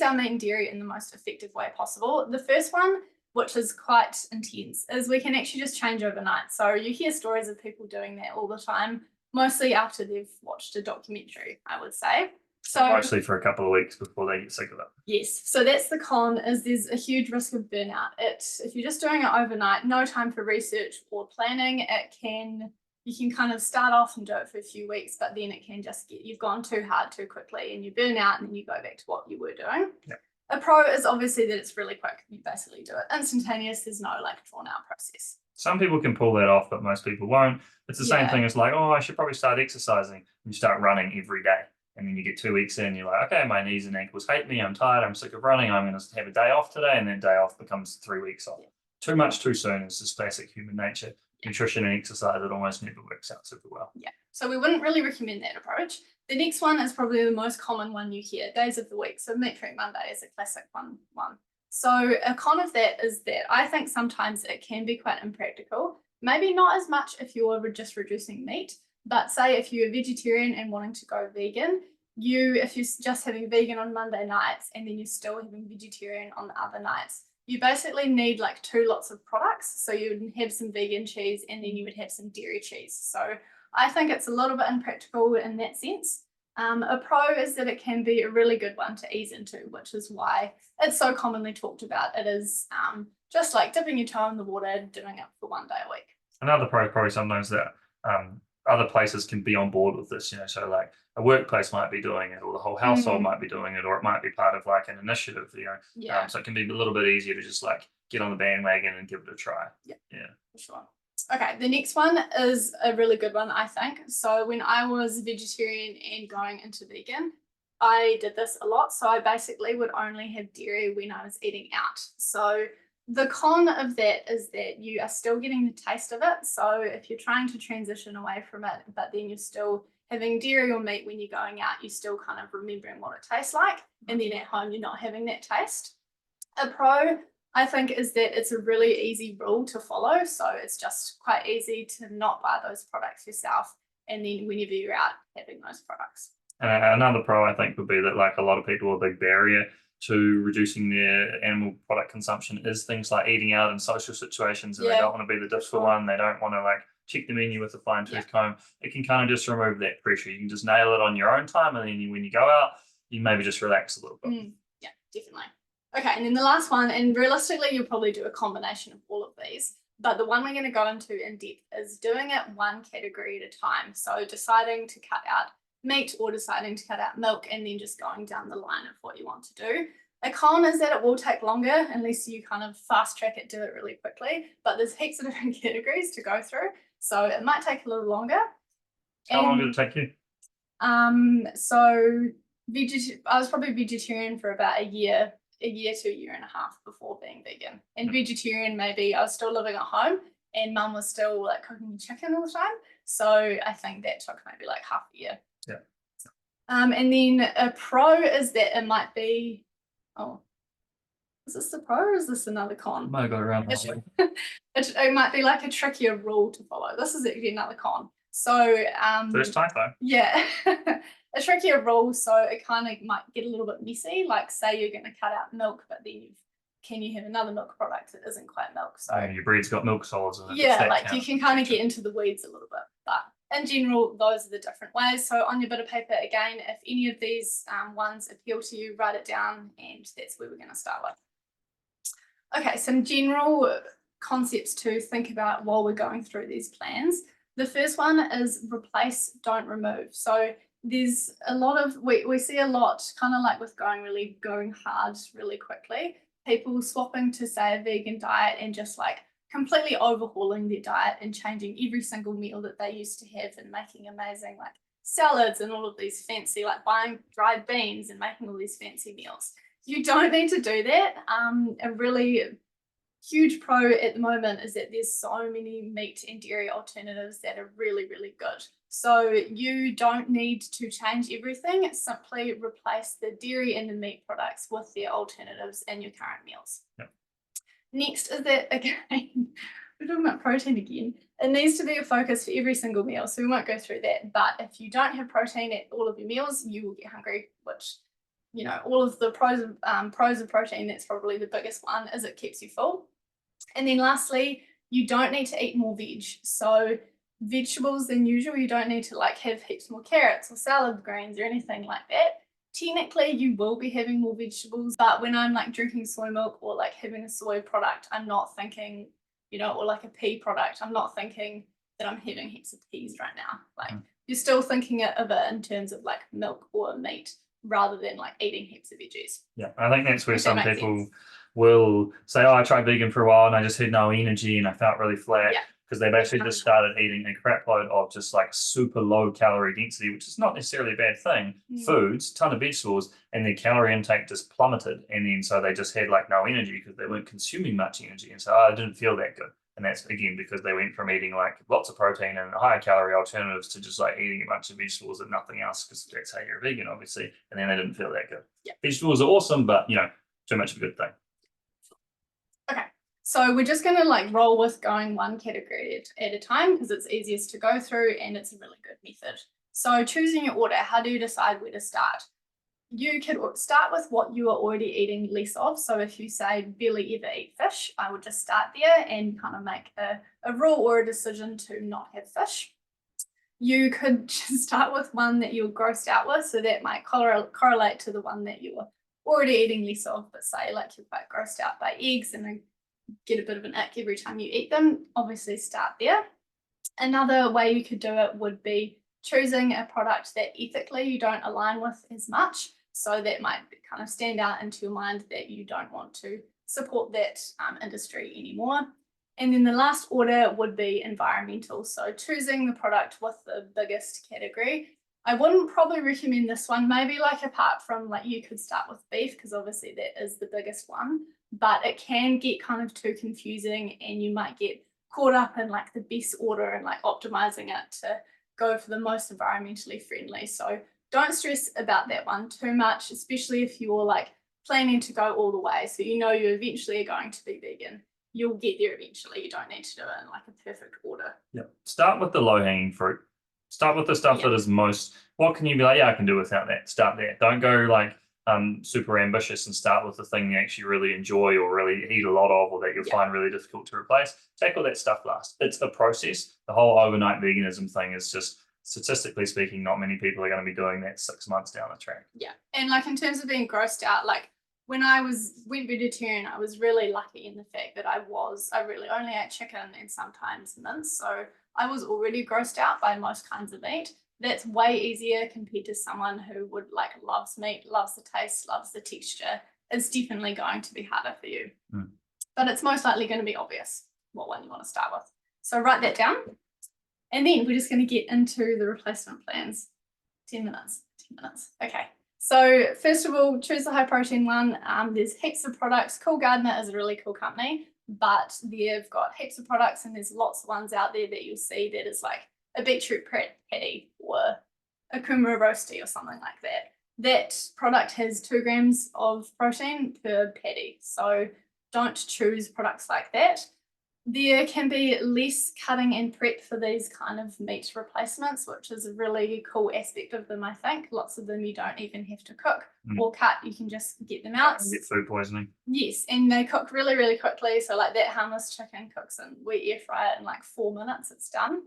our meat and dairy in the most effective way possible. The first one, which is quite intense, is we can actually just change overnight. So you hear stories of people doing that all the time, mostly after they've watched a documentary, I would say. So mostly for a couple of weeks before they get sick of it. yes, so that's the con, is there's a huge risk of burnout. If you're just doing it overnight, no time for research or planning, you can kind of start off and do it for a few weeks, but then it can just you've gone too hard too quickly and you burn out and then you go back to what you were doing. Yep. A pro is obviously that it's really quick. You basically do it instantaneous. There's no like drawn out process. Some people can pull that off, but most people won't. It's the same Yeah. thing as like, oh, I should probably start exercising. And you start running every day. And then you get 2 weeks in, you're like, okay, my knees and ankles hate me. I'm tired. I'm sick of running. I'm going to have a day off today. And then day off becomes 3 weeks off. Yeah. Too much too soon is just basic human nature. Yeah. Nutrition and exercise, it almost never works out super well. Yeah, so we wouldn't really recommend that approach. The next one is probably the most common one you hear, days of the week. So meat-free Monday is a classic one. So a con of that is that I think sometimes it can be quite impractical. Maybe not as much if you're just reducing meat, but say if you're a vegetarian and wanting to go vegan, if you're just having vegan on Monday nights and then you're still having vegetarian on the other nights, you basically need like 2 lots of products. So you would have some vegan cheese and then you would have some dairy cheese. So I think it's a little bit impractical in that sense. A pro is that it can be a really good one to ease into, which is why it's so commonly talked about. It is just like dipping your toe in the water, doing it for 1 day a week. Another pro is probably sometimes that other places can be on board with this, so like a workplace might be doing it or the whole household might be doing it, or it might be part of like an initiative, Yeah. So it can be a little bit easier to just like get on the bandwagon and give it a try. Yeah. Yeah. For sure. Okay, the next one is a really good one, I think. So when I was vegetarian and going into vegan, I did this a lot. So I basically would only have dairy when I was eating out. So the con of that is that you are still getting the taste of it. So if you're trying to transition away from it, but then you're still having dairy or meat when you're going out, you're still kind of remembering what it tastes like. And then at home, you're not having that taste. A pro, I think, is that it's a really easy rule to follow. So it's just quite easy to not buy those products yourself. And then whenever you're out, having those products. Another pro, I think, would be that like a lot of people, a big barrier to reducing their animal product consumption is things like eating out in social situations, and they don't want to be the difficult one. They don't want to like check the menu with a fine tooth comb. It can kind of just remove that pressure. You can just nail it on your own time, and then when you go out, you maybe just relax a little bit. Yeah, definitely. Okay, and then the last one, and realistically, you'll probably do a combination of all of these, but the one we're going to go into in depth is doing it one category at a time. So deciding to cut out meat or deciding to cut out milk and then just going down the line of what you want to do. A con is that it will take longer unless you kind of fast track it, do it really quickly, but there's heaps of different categories to go through. So it might take a little longer. How long did it take you? So I was probably vegetarian for about a year to a year and a half before being vegan. And vegetarian, maybe I was still living at home and mum was still like cooking me chicken all the time. So I think that took maybe like half a year. Yeah. And then a pro is that it might be, is this the pro or is this another con? Might have got around. It might be like a trickier rule to follow. This is actually another con. So first time though. Yeah. A trickier rule, so it kind of might get a little bit messy. Like say you're going to cut out milk, but then can you have another milk product that isn't quite milk? So your breed's got milk solids in it. yeah, like you can kind of get into the weeds a little bit, but in general, those are the different ways. So on your bit of paper, again, if any of these ones appeal to you, write it down, and that's where we're going to start with. Okay, some general concepts to think about while we're going through these plans. The first one is replace, don't remove. So there's a lot of, we see a lot kind of like with going hard really quickly, people swapping to say a vegan diet and just like completely overhauling their diet and changing every single meal that they used to have and making amazing like salads and all of these fancy, like buying dried beans and making all these fancy meals. You don't need to do that. A really huge pro at the moment is that there's so many meat and dairy alternatives that are really, really good. So you don't need to change everything. Simply replace the dairy and the meat products with their alternatives in your current meals. Yep. Next is that, again, we're talking about protein again. It needs to be a focus for every single meal, so we won't go through that. But if you don't have protein at all of your meals, you will get hungry, which, all of the pros of protein, that's probably the biggest one, is it keeps you full. And then lastly, you don't need to eat more veg. So vegetables than usual, you don't need to have heaps more carrots or salad greens or anything like that. Technically, you will be having more vegetables, but when I'm drinking soy milk or having a soy product, I'm not thinking, or a pea product, I'm not thinking that I'm having heaps of peas right now. You're still thinking of it in terms of milk or meat rather than eating heaps of veggies. Yeah, I think that's where If some that makes people sense. will say, oh, I tried vegan for a while and I just had no energy and I felt really flat. Yeah. Because they've actually just started eating a crap load of just super low calorie density, which is not necessarily a bad thing. Foods, ton of vegetables, and their calorie intake just plummeted. And then so they just had no energy because they weren't consuming much energy. And so I didn't feel that good. And that's again because they went from eating lots of protein and higher calorie alternatives to just eating a bunch of vegetables and nothing else, because that's how you're a vegan, obviously. And then they didn't feel that good. Yeah. Vegetables are awesome, but too much of a good thing. Okay, so we're just going to roll with going one category at a time because it's easiest to go through and it's a really good method. So choosing your order, how do you decide where to start? You could start with what you are already eating less of. So if you say barely ever eat fish, I would just start there and kind of make a rule or a decision to not have fish. You could just start with one that you're grossed out with, so that might correlate to the one that you're already eating less of, but say you're quite grossed out by eggs and get a bit of an ick every time you eat them. Obviously start there. Another way you could do it would be choosing a product that ethically you don't align with as much. So that might kind of stand out into your mind that you don't want to support that industry anymore. And then the last order would be environmental. So choosing the product with the biggest category. I wouldn't probably recommend this one, maybe apart from you could start with beef, because obviously that is the biggest one, but it can get kind of too confusing and you might get caught up in the best order and optimizing it to go for the most environmentally friendly. So don't stress about that one too much, especially if you're planning to go all the way. So you eventually are going to be vegan. You'll get there eventually. You don't need to do it in a perfect order. Yep. Start with the low-hanging fruit. Start with the stuff that is most, what can you be yeah, I can do without that. Start there. Don't go super ambitious and start with the thing you actually really enjoy or really eat a lot of, or that you'll find really difficult to replace. Tackle that stuff last. It's a process. The whole overnight veganism thing is just, statistically speaking, not many people are going to be doing that 6 months down the track. Yeah. And in terms of being grossed out, when I went vegetarian, I was really lucky in the fact that I really only ate chicken and sometimes mince. So I was already grossed out by most kinds of meat. That's way easier compared to someone who would loves meat, loves the taste, loves the texture. It's definitely going to be harder for you. But it's most likely going to be obvious what one you want to start with. So write that down. And then we're just going to get into the replacement plans. 10 minutes. Okay. So first of all, choose the high protein one. There's heaps of products. Cool Gardener is a really cool company, but they've got heaps of products and there's lots of ones out there that you'll see that is a beetroot patty or a kumara roasty or something like that. That product has 2 grams of protein per patty. So don't choose products like that. There can be less cutting and prep for these kind of meat replacements, which is a really cool aspect of them, I think. Lots of them you don't even have to cook or cut, you can just get them out. Get food poisoning. Yes, and they cook really, really quickly. So that harmless chicken cooks in, we air fry it in 4 minutes, it's done.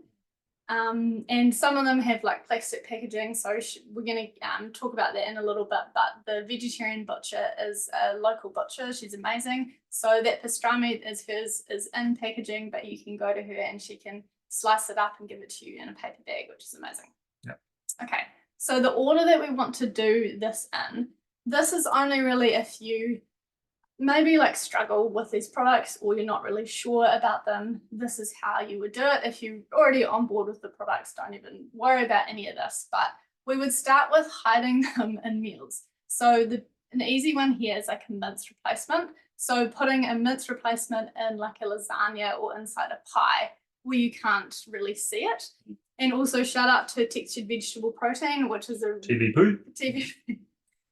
And some of them have plastic packaging, so we're going to talk about that in a little bit, but the vegetarian butcher is a local butcher. She's amazing. So that pastrami is in packaging, but you can go to her and she can slice it up and give it to you in a paper bag, which is amazing. Yeah. Okay, so the order that we want to do this in, this is only really if you maybe struggle with these products or you're not really sure about them. This is how you would do it. If you're already on board with the products, don't even worry about any of this, but we would start with hiding them in meals. So an easy one here is a mince replacement. So putting a mince replacement in a lasagna or inside a pie where you can't really see it. And also shout out to Textured Vegetable Protein, which is a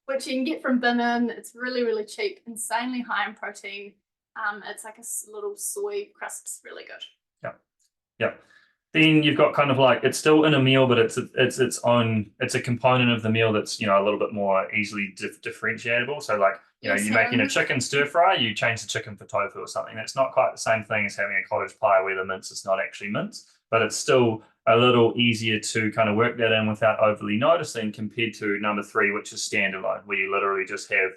which you can get from Bin In. It's really, really cheap, insanely high in protein. It's like a little soy crisps, really good. Yep. Then you've got kind of like, it's still in a meal, but it's its own, it's a component of the meal that's, a little bit more easily differentiable. So like, Yes, you're making a chicken stir fry, you change the chicken for tofu or something. That's not quite the same thing as having a cottage pie where the mince is not actually mince, but it's still a little easier to kind of work that in without overly noticing, compared to number 3, which is standalone, where you literally just have,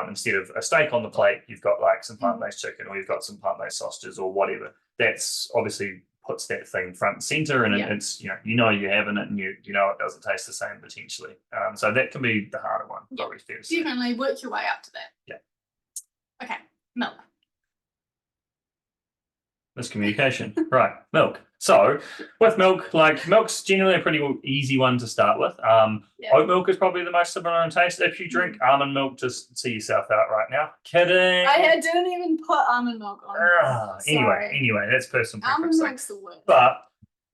instead of a steak on the plate, you've got like some plant-based chicken, or you've got some plant-based sausages or whatever. That's obviously puts that thing front and center, and it's you're having it, and you know it doesn't taste the same potentially. So that can be the harder one. Probably fair to say. Definitely work your way up to that. Yeah. Okay, milk. Miscommunication. Right, milk. So with milk, like milk's generally a pretty easy one to start with. Oat milk is probably the most similar in taste. If you drink almond milk, just see yourself out right now. Kidding. I didn't even put almond milk on. Anyway, that's personal preference. Almond milk's the worst. But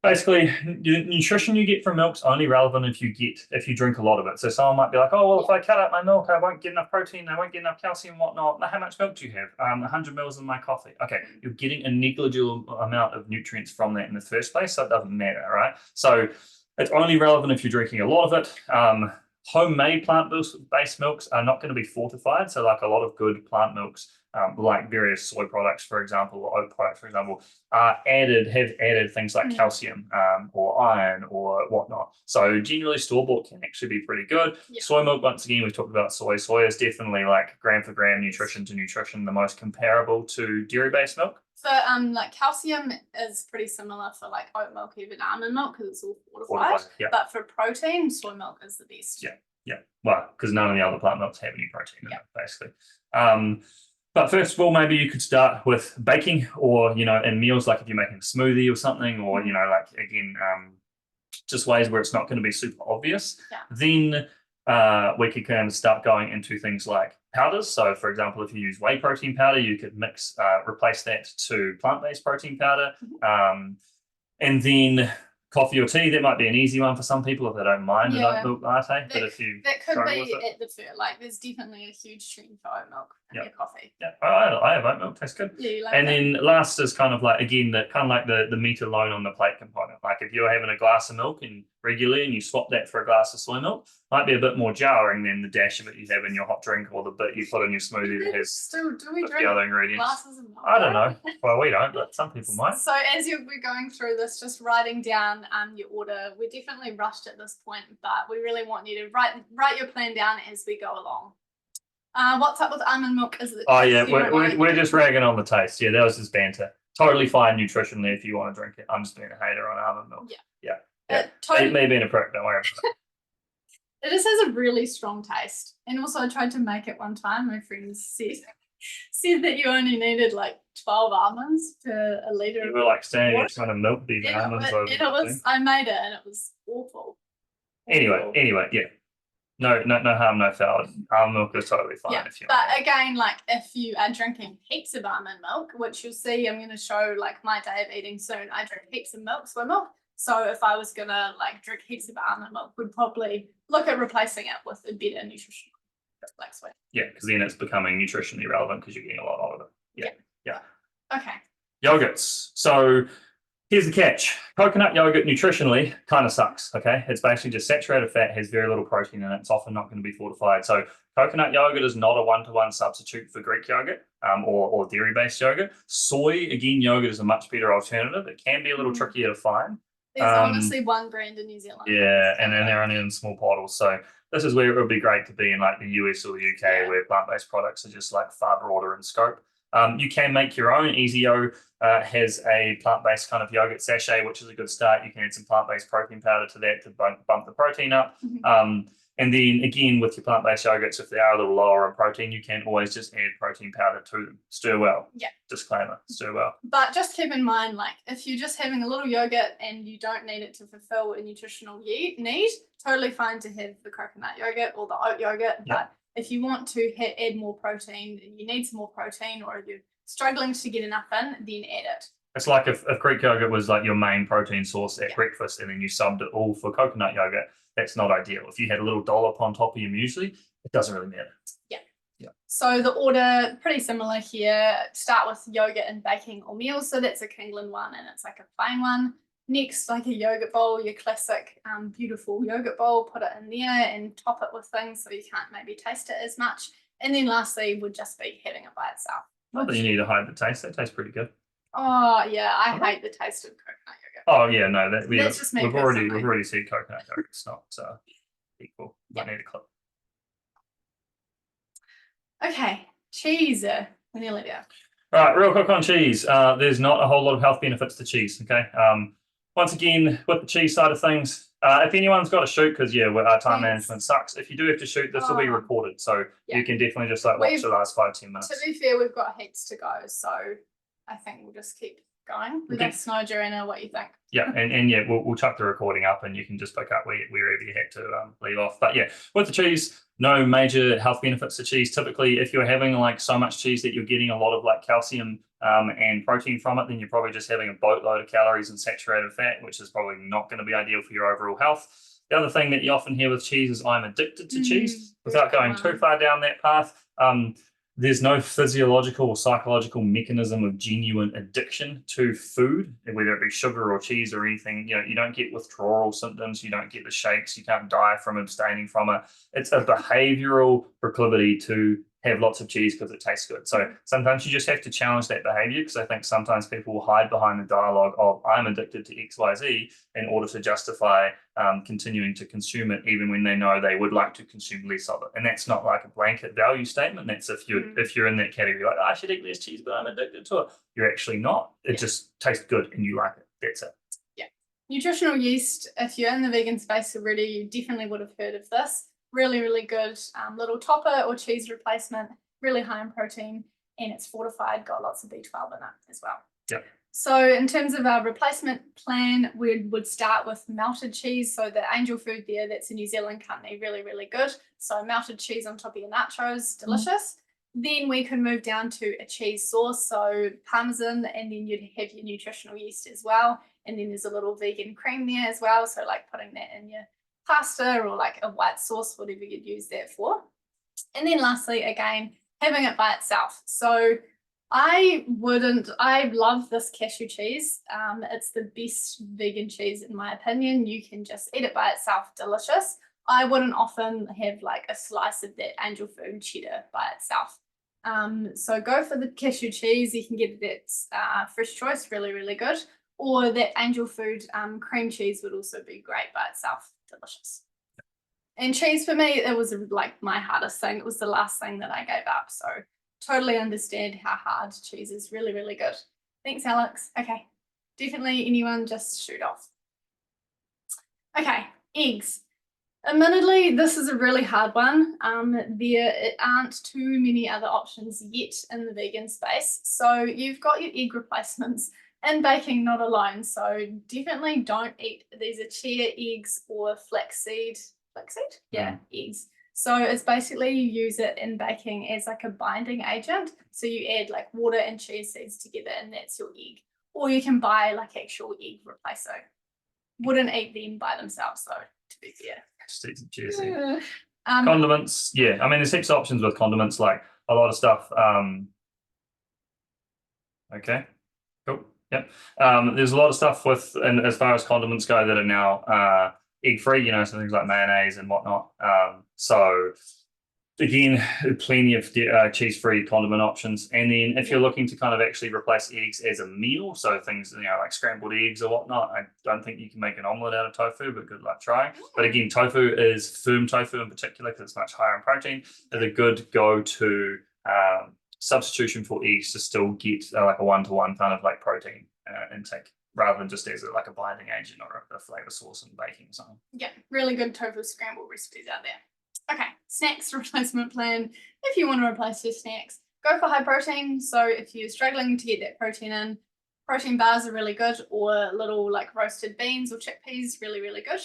basically, the nutrition you get from milk's only relevant if you drink a lot of it. So someone might be like, oh, well, if I cut out my milk, I won't get enough protein, I won't get enough calcium, whatnot. Now, how much milk do you have? 100 mils in my coffee. Okay, you're getting a negligible amount of nutrients from that in the first place, so it doesn't matter, right? So it's only relevant if you're drinking a lot of it. Homemade plant-based milks are not going to be fortified. So like a lot of good plant milks, like various soy products, for example, or oat products, for example, have added things like calcium or iron or whatnot. So generally store-bought can actually be pretty good. Yeah. Soy milk, once again, we've talked about soy. Soy is definitely like gram for gram, nutrition to nutrition, the most comparable to dairy-based milk. So like calcium is pretty similar for like oat milk, even almond milk, because it's all fortified. Yeah. But for protein, soy milk is the best. Yeah. Well, because none of the other plant milks have any protein in it, basically. But first of all, maybe you could start with baking, or in meals, like if you're making a smoothie or something, or like again, just ways where it's not going to be super obvious. Yeah. Then we could kind of start going into things like powders. So for example, if you use whey protein powder, you could replace that to plant-based protein powder. And then coffee or tea, that might be an easy one for some people if they don't mind an oat milk latte. But if you that could be at the fair, like there's definitely a huge trend for oat milk in your coffee. Yeah, I have oat milk, tastes good. Yeah, you like and that. Then last is kind of like, again, the meat alone on the plate component. Like if you're having a glass of milk and regularly, and you swap that for a glass of soy milk, might be a bit more jarring than the dash of it you have in your hot drink, or the bit you put in your smoothie that has do we drink the other ingredients. glasses of milk? I don't know. Well, we don't, but some people might. So as we're going through this, just writing down your order. We're definitely rushed at this point, but we really want you to write your plan down as we go along. What's up with almond milk? Is it? Oh yeah, we're just ragging on the taste. Yeah, that was just banter. Totally fine nutritionally if you want to drink it. I'm just being a hater on almond milk. Yeah. Totally. Me being a prick, don't worry about it. It just has a really strong taste. And also I tried to make it one time. My friends said that you only needed like 12 almonds per a litre. You were like standing there trying to milk these almonds over. I made it and it was awful. Anyway, yeah. No harm, no foul. Almond milk is totally fine if you want. But again, like if you are drinking heaps of almond milk, which you'll see, I'm going to show like my day of eating soon. I drink heaps of milk, soy milk. So if I was going to like drink heaps of almond milk, we'd probably look at replacing it with a better nutrition like soy. Yeah, because then it's becoming nutritionally relevant because you're getting a lot out of it. Yeah. Okay. Yogurts. So here's the catch. Coconut yogurt nutritionally kind of sucks, okay? It's basically just saturated fat, has very little protein in it. It's often not going to be fortified. So coconut yogurt is not a one-to-one substitute for Greek yogurt or dairy-based yogurt. Soy, again, yogurt is a much better alternative. It can be a little trickier to find. There's honestly one brand in New Zealand. Yeah, and then they're only in small bottles. So this is where it would be great to be in like the US or the UK, where plant-based products are just like far broader in scope. You can make your own. Easy-O has a plant-based kind of yogurt sachet, which is a good start. You can add some plant-based protein powder to that to bump the protein up. And then again, with your plant-based yogurts, if they are a little lower in protein, you can always just add protein powder to them. Stir well. Yeah. Disclaimer, stir well. But just keep in mind, like if you're just having a little yogurt and you don't need it to fulfill a nutritional need, totally fine to have the coconut yogurt or the oat yogurt. But if you want to add more protein and you need some more protein, or you're struggling to get enough in, then add it. It's like if Greek yogurt was like your main protein source at breakfast, and then you subbed it all for coconut yogurt, that's not ideal. If you had a little dollop on top of your muesli, it doesn't really matter. So the order, pretty similar here. Start with yogurt and baking or meals. So that's a Kingland one and it's like a plain one. Next, like a yogurt bowl, your classic beautiful yogurt bowl, put it in there and top it with things so you can't maybe taste it as much. And then lastly would just be having it by itself. Not that you need to hide the taste. That tastes pretty good. Oh yeah, I hate the taste of coconut yogurt. Oh yeah, no, That's just me we've already personally. said coconut yogurt. It's not equal. Might need a clip. Okay, cheese. We're nearly there. All right, real quick on cheese. There's not a whole lot of health benefits to cheese. Okay. Once again, with the cheese side of things, if anyone's got to shoot, because our time management sucks. If you do have to shoot, this will be recorded, so you can definitely just like watch the last 5-10 minutes. To be fair, we've got heaps to go, so I think we'll just keep going. Let us know, Joanna, what you think. Yeah, and yeah, we'll chuck the recording up, and you can just pick up wherever you had to leave off. But yeah, with the cheese, no major health benefits to cheese. Typically, if you're having like so much cheese that you're getting a lot of like calcium and protein from it, then you're probably just having a boatload of calories and saturated fat, which is probably not going to be ideal for your overall health. The other thing that you often hear with cheese is I'm addicted to cheese. Without going too far down that path, there's no physiological or psychological mechanism of genuine addiction to food, whether it be sugar or cheese or anything. You don't get withdrawal symptoms. You don't get the shakes. You can't die from abstaining from it. It's a behavioral proclivity to have lots of cheese because it tastes good. So sometimes you just have to challenge that behavior, because I think sometimes people will hide behind the dialogue of I'm addicted to XYZ in order to justify continuing to consume it, even when they know they would like to consume less of it. And that's not like a blanket value statement. That's if you're in that category, like I should eat less cheese, but I'm addicted to it. You're actually not. It just tastes good and you like it. That's it. Yeah. Nutritional yeast, if you're in the vegan space already, you definitely would have heard of this. Really, really good little topper or cheese replacement, really high in protein, and it's fortified, got lots of B12 in it as well. Yep. So in terms of our replacement plan, we would start with melted cheese. So the Angel Food there, that's a New Zealand company, really, really good. So melted cheese on top of your nachos, delicious. Then we could move down to a cheese sauce, so Parmesan, and then you'd have your nutritional yeast as well. And then there's a little vegan cream there as well. So like putting that in your pasta or like a white sauce, whatever you'd use that for. And then lastly, again, having it by itself. So I love this cashew cheese. It's the best vegan cheese in my opinion. You can just eat it by itself, delicious. I wouldn't often have like a slice of that Angel Food cheddar by itself. So go for the cashew cheese. You can get that Fresh Choice, really, really good. Or that Angel Food cream cheese would also be great by itself, delicious. And cheese for me, it was like my hardest thing. It was the last thing that I gave up. So totally understand how hard cheese is. Really, really good. Thanks, Alex. Okay, definitely anyone just shoot off. Okay, eggs. Admittedly, this is a really hard one. There aren't too many other options yet in the vegan space. So you've got your egg replacements and baking, not alone. So definitely don't eat. These are chia eggs or flaxseed. Flaxseed? Yeah, eggs. So it's basically you use it in baking as like a binding agent. So you add like water and chia seeds together and that's your egg. Or you can buy like actual egg replacer. Wouldn't eat them by themselves though, to be fair. Just eat some chia seeds. Condiments, yeah. I mean, there's 6 options with condiments, like a lot of stuff. Okay, cool. Yep. There's a lot of stuff and as far as condiments go that are now egg-free, so things like mayonnaise and whatnot. So again, plenty of cheese-free condiment options. And then if you're looking to kind of actually replace eggs as a meal, so things like scrambled eggs or whatnot, I don't think you can make an omelet out of tofu, but good luck trying. But again, tofu is firm tofu in particular, because it's much higher in protein, is a good go-to substitution for eggs to still get like a 1-to-1 kind of like protein intake, rather than just as like a binding agent or a flavor source in baking or something. Yeah, really good tofu scramble recipes out there. Okay, snacks replacement plan. If you want to replace your snacks, go for high protein. So if you're struggling to get that protein in, protein bars are really good, or little like roasted beans or chickpeas, really, really good.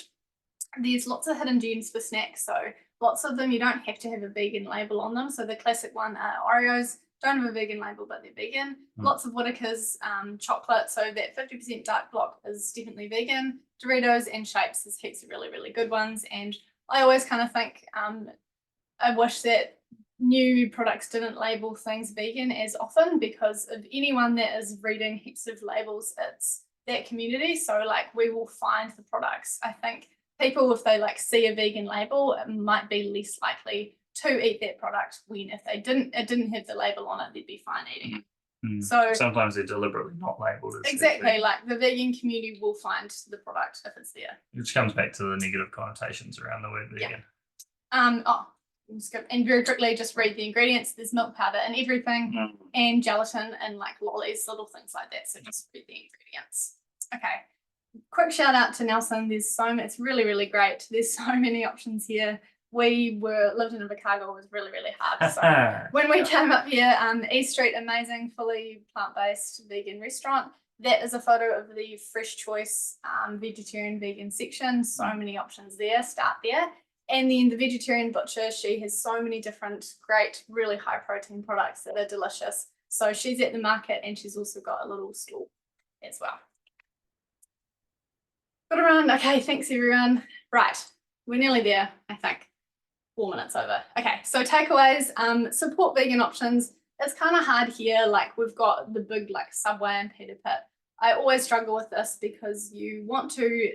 There's lots of hidden gems for snacks. So lots of them, you don't have to have a vegan label on them. So the classic one are Oreos. Don't have a vegan label, but they're vegan. Lots of Whittaker's chocolate, so that 50% dark block is definitely vegan. Doritos and Shapes is heaps of really, really good ones. And I always kind of think I wish that new products didn't label things vegan as often because of anyone that is reading heaps of labels, it's that community. So like we will find the products. I think people, if they like see a vegan label, it might be less likely to eat that product when if it didn't have the label on it, they'd be fine eating it. So sometimes they're deliberately not labeled as exactly, like the vegan community will find the product if it's there. Which comes back to the negative connotations around the word vegan. And very quickly, just read the ingredients. There's milk powder and everything, and gelatin and like lollies, little things like that. So just read the ingredients. Okay. Quick shout out to Nelson. It's really, really great. There's so many options here. We lived in Chicago. It was really, really hard. So when we came up here, East Street, amazing, fully plant-based vegan restaurant. That is a photo of the Fresh Choice vegetarian vegan section. So many options there. Start there. And then the vegetarian butcher, she has so many different great, really high protein products that are delicious. So she's at the market and she's also got a little stall as well. Got around. Okay, thanks everyone. Right, we're nearly there, I think. 4 minutes over. Okay, so takeaways, support vegan options. It's kind of hard here. Like we've got the big like Subway and Peter Pit. I always struggle with this because you want to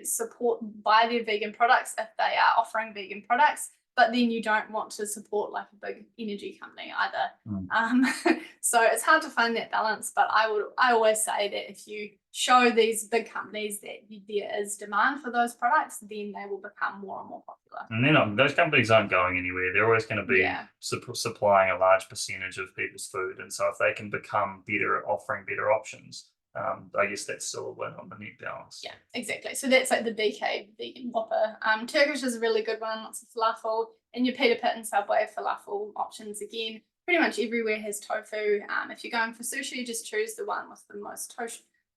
buy their vegan products if they are offering vegan products, but then you don't want to support like a big energy company either. So it's hard to find that balance, but I always say that if you show these big companies that there is demand for those products, then they will become more and more popular. And those companies aren't going anywhere. They're always going to be supplying a large percentage of people's food. And so if they can become better at offering better options, I guess that's still a win on the net balance. Yeah, exactly. So that's like the BK vegan Whopper. Turkish is a really good one, lots of falafel. And your Peter Pit and Subway falafel options again. Pretty much everywhere has tofu. If you're going for sushi, just choose the one with the most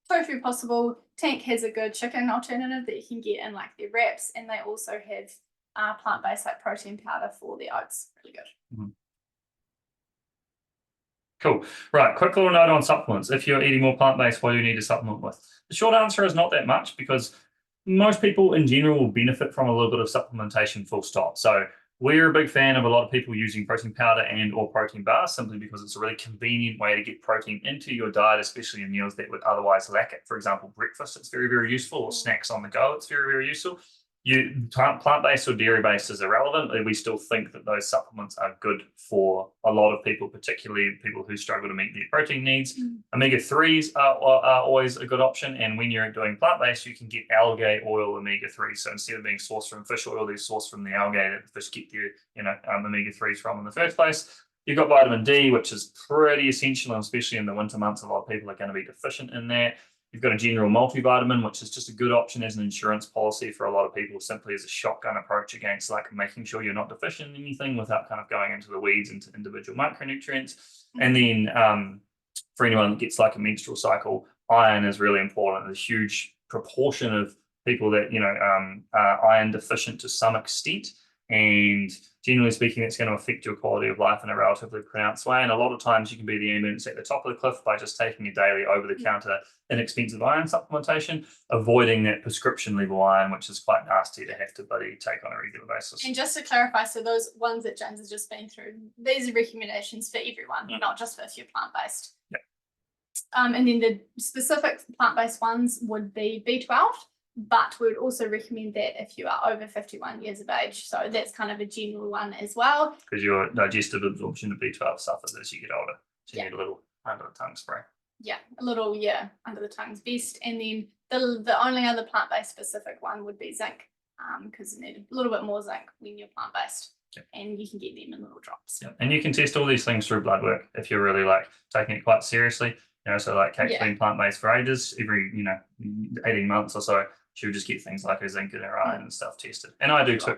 tofu possible. Tank has a good chicken alternative that you can get in like their wraps, and they also have plant-based like protein powder for the oats. Really good. Cool. Right, quick little note on supplements. If you're eating more plant-based, what do you need to supplement with? The short answer is not that much, because most people in general will benefit from a little bit of supplementation, full stop. So we're a big fan of a lot of people using protein powder and or protein bars, simply because it's a really convenient way to get protein into your diet, especially in meals that would otherwise lack it. For example, breakfast, it's very, very useful, or snacks on the go, it's very, very useful. Plant-based or dairy-based is irrelevant. We still think that those supplements are good for a lot of people, particularly people who struggle to meet their protein needs. Omega-3s are always a good option. And when you're doing plant-based, you can get algae oil omega-3s. So instead of being sourced from fish oil, they're sourced from the algae that the fish get their omega-3s from in the first place. You've got vitamin D, which is pretty essential, and especially in the winter months, a lot of people are going to be deficient in that. You've got a general multivitamin, which is just a good option as an insurance policy for a lot of people, simply as a shotgun approach against like making sure you're not deficient in anything without kind of going into the weeds into individual micronutrients. And then for anyone that gets like a menstrual cycle, iron is really important. There's a huge proportion of people that, are iron deficient to some extent. And generally speaking, it's going to affect your quality of life in a relatively pronounced way. And a lot of times you can be the ambulance at the top of the cliff by just taking a daily over-the-counter inexpensive iron supplementation, avoiding that prescription level iron, which is quite nasty to have to take on a regular basis. And just to clarify, so those ones that James has just been through, these are recommendations for everyone, not just for if you're plant-based. And then the specific plant-based ones would be B12. But we would also recommend that if you are over 51 years of age. So that's kind of a general one as well. Because your digestive absorption of B12 suffers as you get older. So you need a little under the tongue spray. Yeah, a little, under the tongue's best. And then the only other plant-based specific one would be zinc, because you need a little bit more zinc when you're plant-based. And you can get them in little drops. And you can test all these things through blood work if you're really like taking it quite seriously. So like Kate's been plant-based for ages, every 18 months or so. She would just get things like her zinc and her iron and stuff tested. And I do too.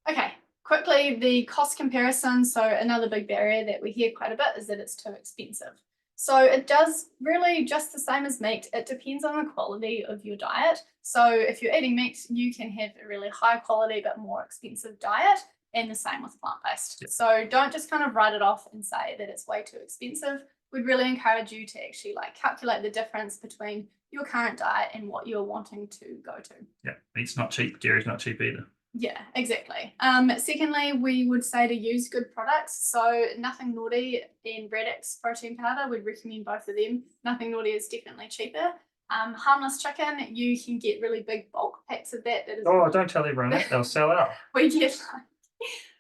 Okay, quickly, the cost comparison. So another big barrier that we hear quite a bit is that it's too expensive. So it does really just the same as meat. It depends on the quality of your diet. So if you're eating meat, you can have a really high quality but more expensive diet, and the same with plant-based. So don't just kind of write it off and say that it's way too expensive. We'd really encourage you to actually calculate the difference between your current diet and what you're wanting to go to. Meat's not cheap, dairy's not cheap either. Yeah, exactly. Secondly, we would say to use good products. So Nothing Naughty and Radix protein powder, we'd recommend both of them. Nothing Naughty is definitely cheaper. Harmless Chicken, you can get really big bulk packs of that. That is Oh, don't tell everyone that. They'll sell out. we get like,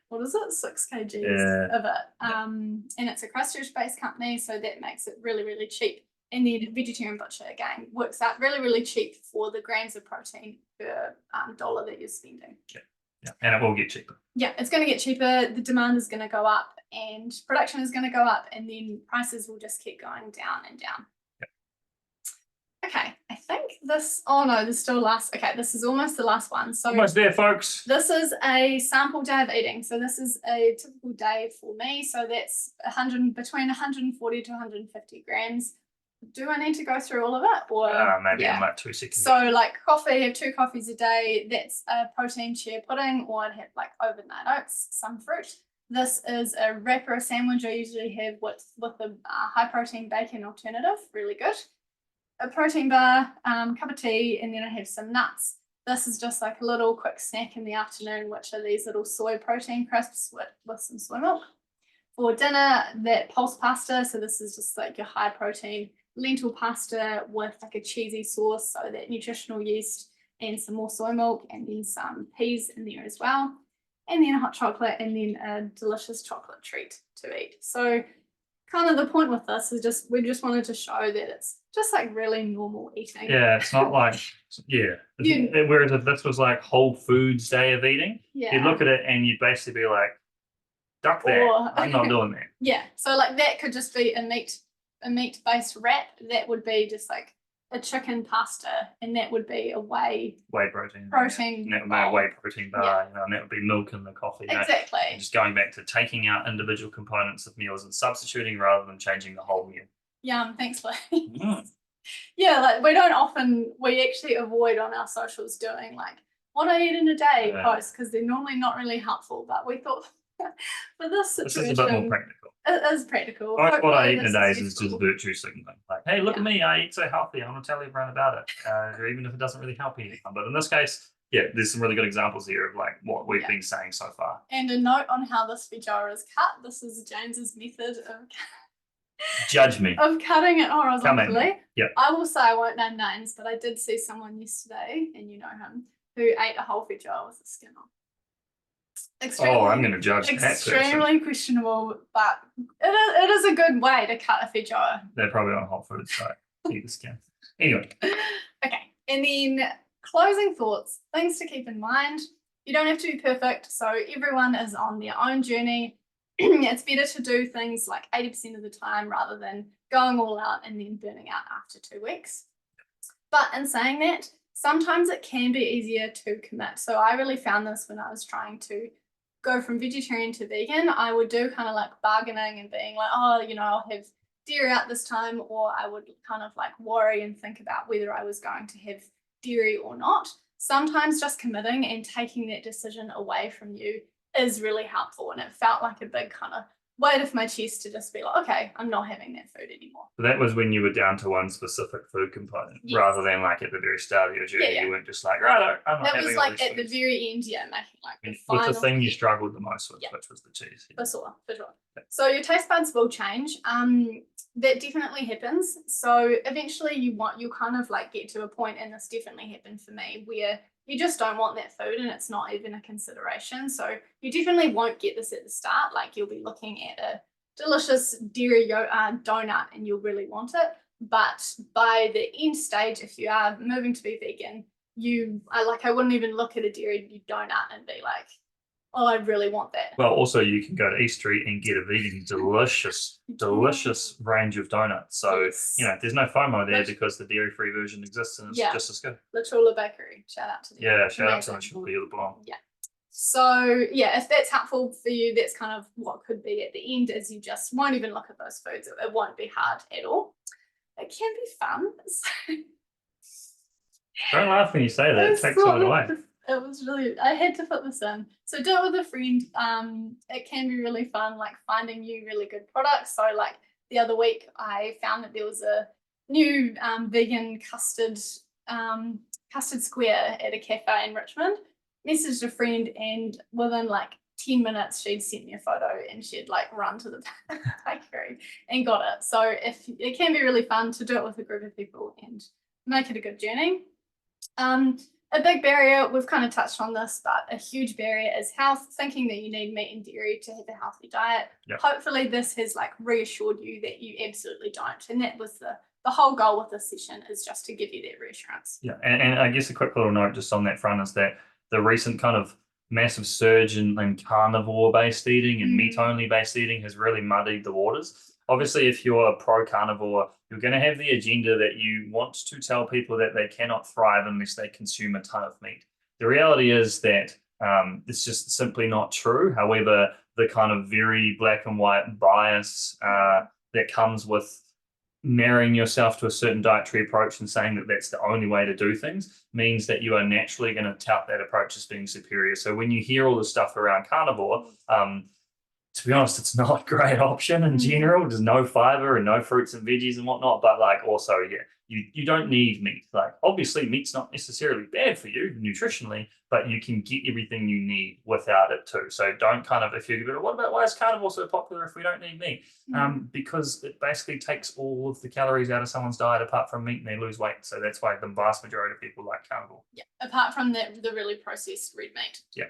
what is it, 6 kgs Yeah. of it. And it's a Christchurch-based company, so that makes it really, really cheap. And then Vegetarian Butcher, again, works out really, really cheap for the grams of protein per dollar that you're spending. Yeah, and it will get cheaper. Yeah, it's going to get cheaper. The demand is going to go up, and production is going to go up, and then prices will just keep going down and down. Okay, I think this, oh no, there's still last. Okay, this is almost the last one. So Almost there, folks. this is a sample day of eating. So this is a typical day for me. So that's between 140 to 150 grams. Do I need to go through all of it? Or Maybe yeah. in like 2 seconds. So like coffee, have 2 coffees a day. That's a protein share pudding, or I'd have like overnight oats, some fruit. This is a wrapper sandwich I usually have with a high protein bacon alternative. Really good. A protein bar, cup of tea, and then I have some nuts. This is just like a little quick snack in the afternoon, which are these little soy protein crisps with some soy milk. For dinner, that pulse pasta. So this is just like your high protein lentil pasta with like a cheesy sauce, so that nutritional yeast and some more soy milk, and then some peas in there as well. And then hot chocolate, and then a delicious chocolate treat to eat. So kind of the point with this is we just wanted to show that it's just like really normal eating. Yeah, it's not like, whereas if this was like Whole Foods day of eating, you'd look at it and you'd basically be like, duck that, I'm not doing that. Yeah, so like that could just be a meat-based wrap. That would be just like a chicken pasta, and that would be a whey protein. Protein And that would be a whey protein bar, and that would be milk in the coffee. Exactly. And just going back to taking out individual components of meals and substituting rather than changing the whole meal. Yum, thanks, Lee. Yeah, like we actually avoid on our socials doing like what I eat in a day posts, because they're normally not really helpful, but we thought for this situation, this is a bit more practical. It is practical. What I eat in a day is just virtue signaling. Like, hey, look at me, I eat so healthy. I want to tell everyone about it, even if it doesn't really help anyone. But in this case, there's some really good examples here of like what we've been saying so far. And a note on how this feijoa is cut. This is James's method of judge me of cutting it horizontally. Yeah. I will say I won't name names, but I did see someone yesterday, and you know him, who ate a whole feijoa with the skin on. I'm going to judge that person. Extremely questionable, but it is a good way to cut a feijoa. They're probably on Whole Foods, so eat the skin. Anyway. Okay, and then closing thoughts, things to keep in mind. You don't have to be perfect, so everyone is on their own journey. It's better to do things like 80% of the time rather than going all out and then burning out after 2 weeks. But in saying that, sometimes it can be easier to commit. So I really found this when I was trying to go from vegetarian to vegan. I would do kind of like bargaining and being like, oh, I'll have dairy out this time, or I would kind of like worry and think about whether I was going to have dairy or not. Sometimes just committing and taking that decision away from you is really helpful, and it felt like a big kind of weight off my chest to just be like, okay, I'm not having that food anymore. So that was when you were down to one specific food component, rather than like at the very start of your journey. You weren't just like, right, I'm not having all these. That was like at the very end, making like the final. What's the thing you struggled the most with, which was the cheese? For sure. So your taste buds will change. That definitely happens. So eventually you'll kind of like get to a point, and this definitely happened for me, where you just don't want that food and it's not even a consideration. So you definitely won't get this at the start. Like you'll be looking at a delicious dairy donut and you'll really want it. But by the end stage, if you are moving to be vegan, I wouldn't even look at a dairy donut and be like, oh, I really want that. Well, also you can go to East Street and get a vegan delicious range of donuts. So, there's no FOMO there because the dairy-free version exists and it's just as good. La Chula Bakery, shout out to them. Yeah, shout out to La Chula, you're the bomb. Yeah. So, if that's helpful for you, that's kind of what could be at the end, is you just won't even look at those foods. It won't be hard at all. It can be fun. Don't laugh when you say that. It takes it away. It was really, I had to put this in. So do it with a friend. It can be really fun, like finding new really good products. So like the other week, I found that there was a new vegan custard square at a cafe in Richmond. messaged a friend, and within like 10 minutes she'd sent me a photo and she'd like run to the bakery and got it. So it can be really fun to do it with a group of people and make it a good journey. A big barrier, we've kind of touched on this, but a huge barrier is health, thinking that you need meat and dairy to have a healthy diet. Yep. Hopefully this has like reassured you that you absolutely don't. And that was the whole goal with this session, is just to give you that reassurance. Yeah, and I guess a quick little note just on that front is that the recent kind of massive surge in carnivore-based eating and meat-only based eating has really muddied the waters. Obviously, if you're pro-carnivore, you're going to have the agenda that you want to tell people that they cannot thrive unless they consume a ton of meat. The reality is that it's just simply not true. However, the kind of very black and white bias that comes with marrying yourself to a certain dietary approach and saying that that's the only way to do things means that you are naturally going to tout that approach as being superior. So when you hear all this stuff around carnivore, to be honest, it's not a great option in general. There's no fiber and no fruits and veggies and whatnot, but like also, yeah, you don't need meat. Like obviously meat's not necessarily bad for you nutritionally, but you can get everything you need without it too. So don't kind of, if you're going, what about why is carnivore so popular if we don't need meat? Because it basically takes all of the calories out of someone's diet apart from meat and they lose weight. So that's why the vast majority of people like carnivore. Yeah, apart from the really processed red meat. Yeah.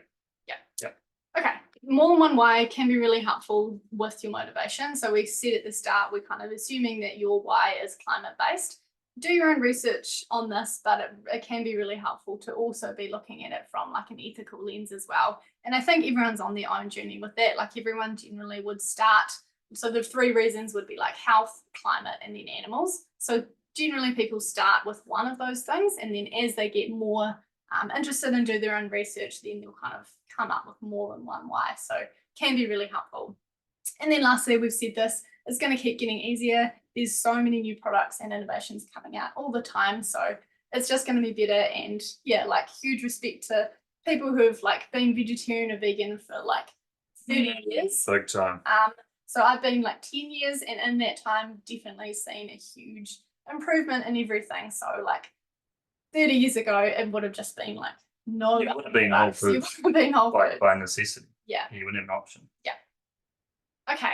Okay, more than one why can be really helpful with your motivation. So we said at the start, we're kind of assuming that your why is climate based. Do your own research on this, but it can be really helpful to also be looking at it from like an ethical lens as well. And I think everyone's on their own journey with that. Like everyone generally would start. So the 3 reasons would be like health, climate, and then animals. So generally people start with one of those things, and then as they get more interested and do their own research, then they'll kind of come up with more than one why. So can be really helpful. And then lastly, we've said this, it's going to keep getting easier. There's so many new products and innovations coming out all the time. So it's just going to be better. And yeah, like huge respect to people who've like been vegetarian or vegan for like 30 years. Big time. So I've been like 10 years, and in that time definitely seen a huge improvement in everything. So like 30 years ago, it would have just been like no. It would have been whole foods. It would have been whole foods. By necessity. Yeah. You wouldn't have an option. Yeah. Okay.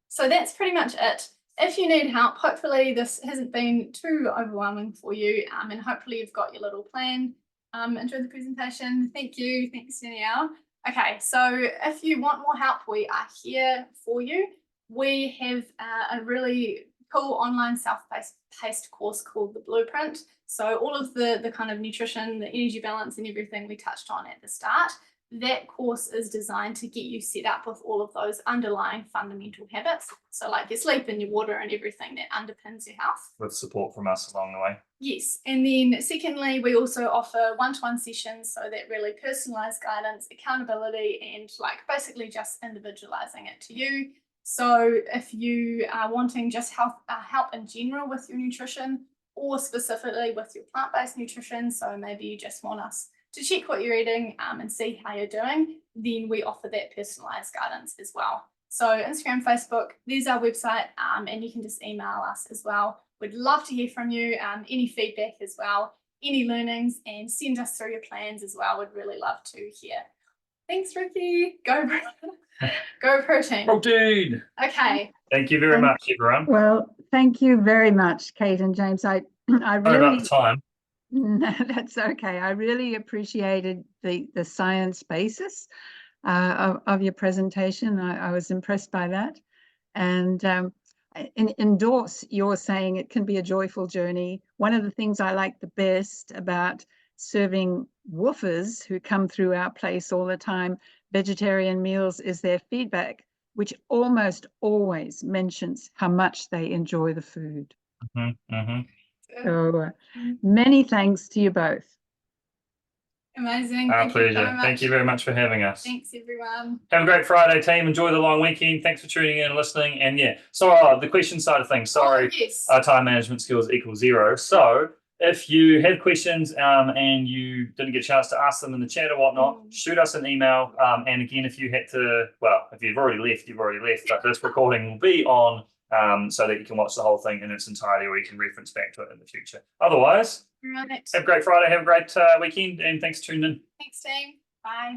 So that's pretty much it. If you need help, hopefully this hasn't been too overwhelming for you, and hopefully you've got your little plan. Enjoy the presentation. Thank you. Thanks, Danielle. Okay, so if you want more help, we are here for you. We have a really cool online self-paced course called The Blueprint. So all of the kind of nutrition, the energy balance and everything we touched on at the start, that course is designed to get you set up with all of those underlying fundamental habits. So like your sleep and your water and everything that underpins your health. With support from us along the way. Yes. And then secondly, we also offer one-to-one sessions, so that really personalized guidance, accountability, and like basically just individualizing it to you. So if you are wanting just help in general with your nutrition, or specifically with your plant-based nutrition, so maybe you just want us to check what you're eating and see how you're doing, then we offer that personalized guidance as well. So Instagram, Facebook, there's our website, and you can just email us as well. We'd love to hear from you, any feedback as well, any learnings, and send us through your plans as well. We'd really love to hear. Thanks, Ricky. Go protein. Protein. Okay. Thank you very much, everyone. Well, thank you very much, Kate and James. I Sorry about really, the time. no, that's okay. I really appreciated the science basis of your presentation. I was impressed by that, and endorse your saying it can be a joyful journey. One of the things I like the best about serving woofers who come through our place all the time vegetarian meals is their feedback, which almost always mentions how much they enjoy the food. So many thanks to you both. Amazing. Our Thank you pleasure. so much. Thank you very much for having us. Thanks, everyone. Have a great Friday, team. Enjoy the long weekend. Thanks for tuning in and listening. And yeah, so the question side of things. Sorry, yes. time management skills equals 0. So if you have questions and you didn't get a chance to ask them in the chat or whatnot, shoot us an email. And again, if you had to, well, if you've already left, you've already left. But this recording will be on so that you can watch the whole thing in its entirety, or you can reference back to it in the future. Otherwise, Right. have a great Friday, have a great weekend, and thanks for tuning in. Thanks, team. Bye.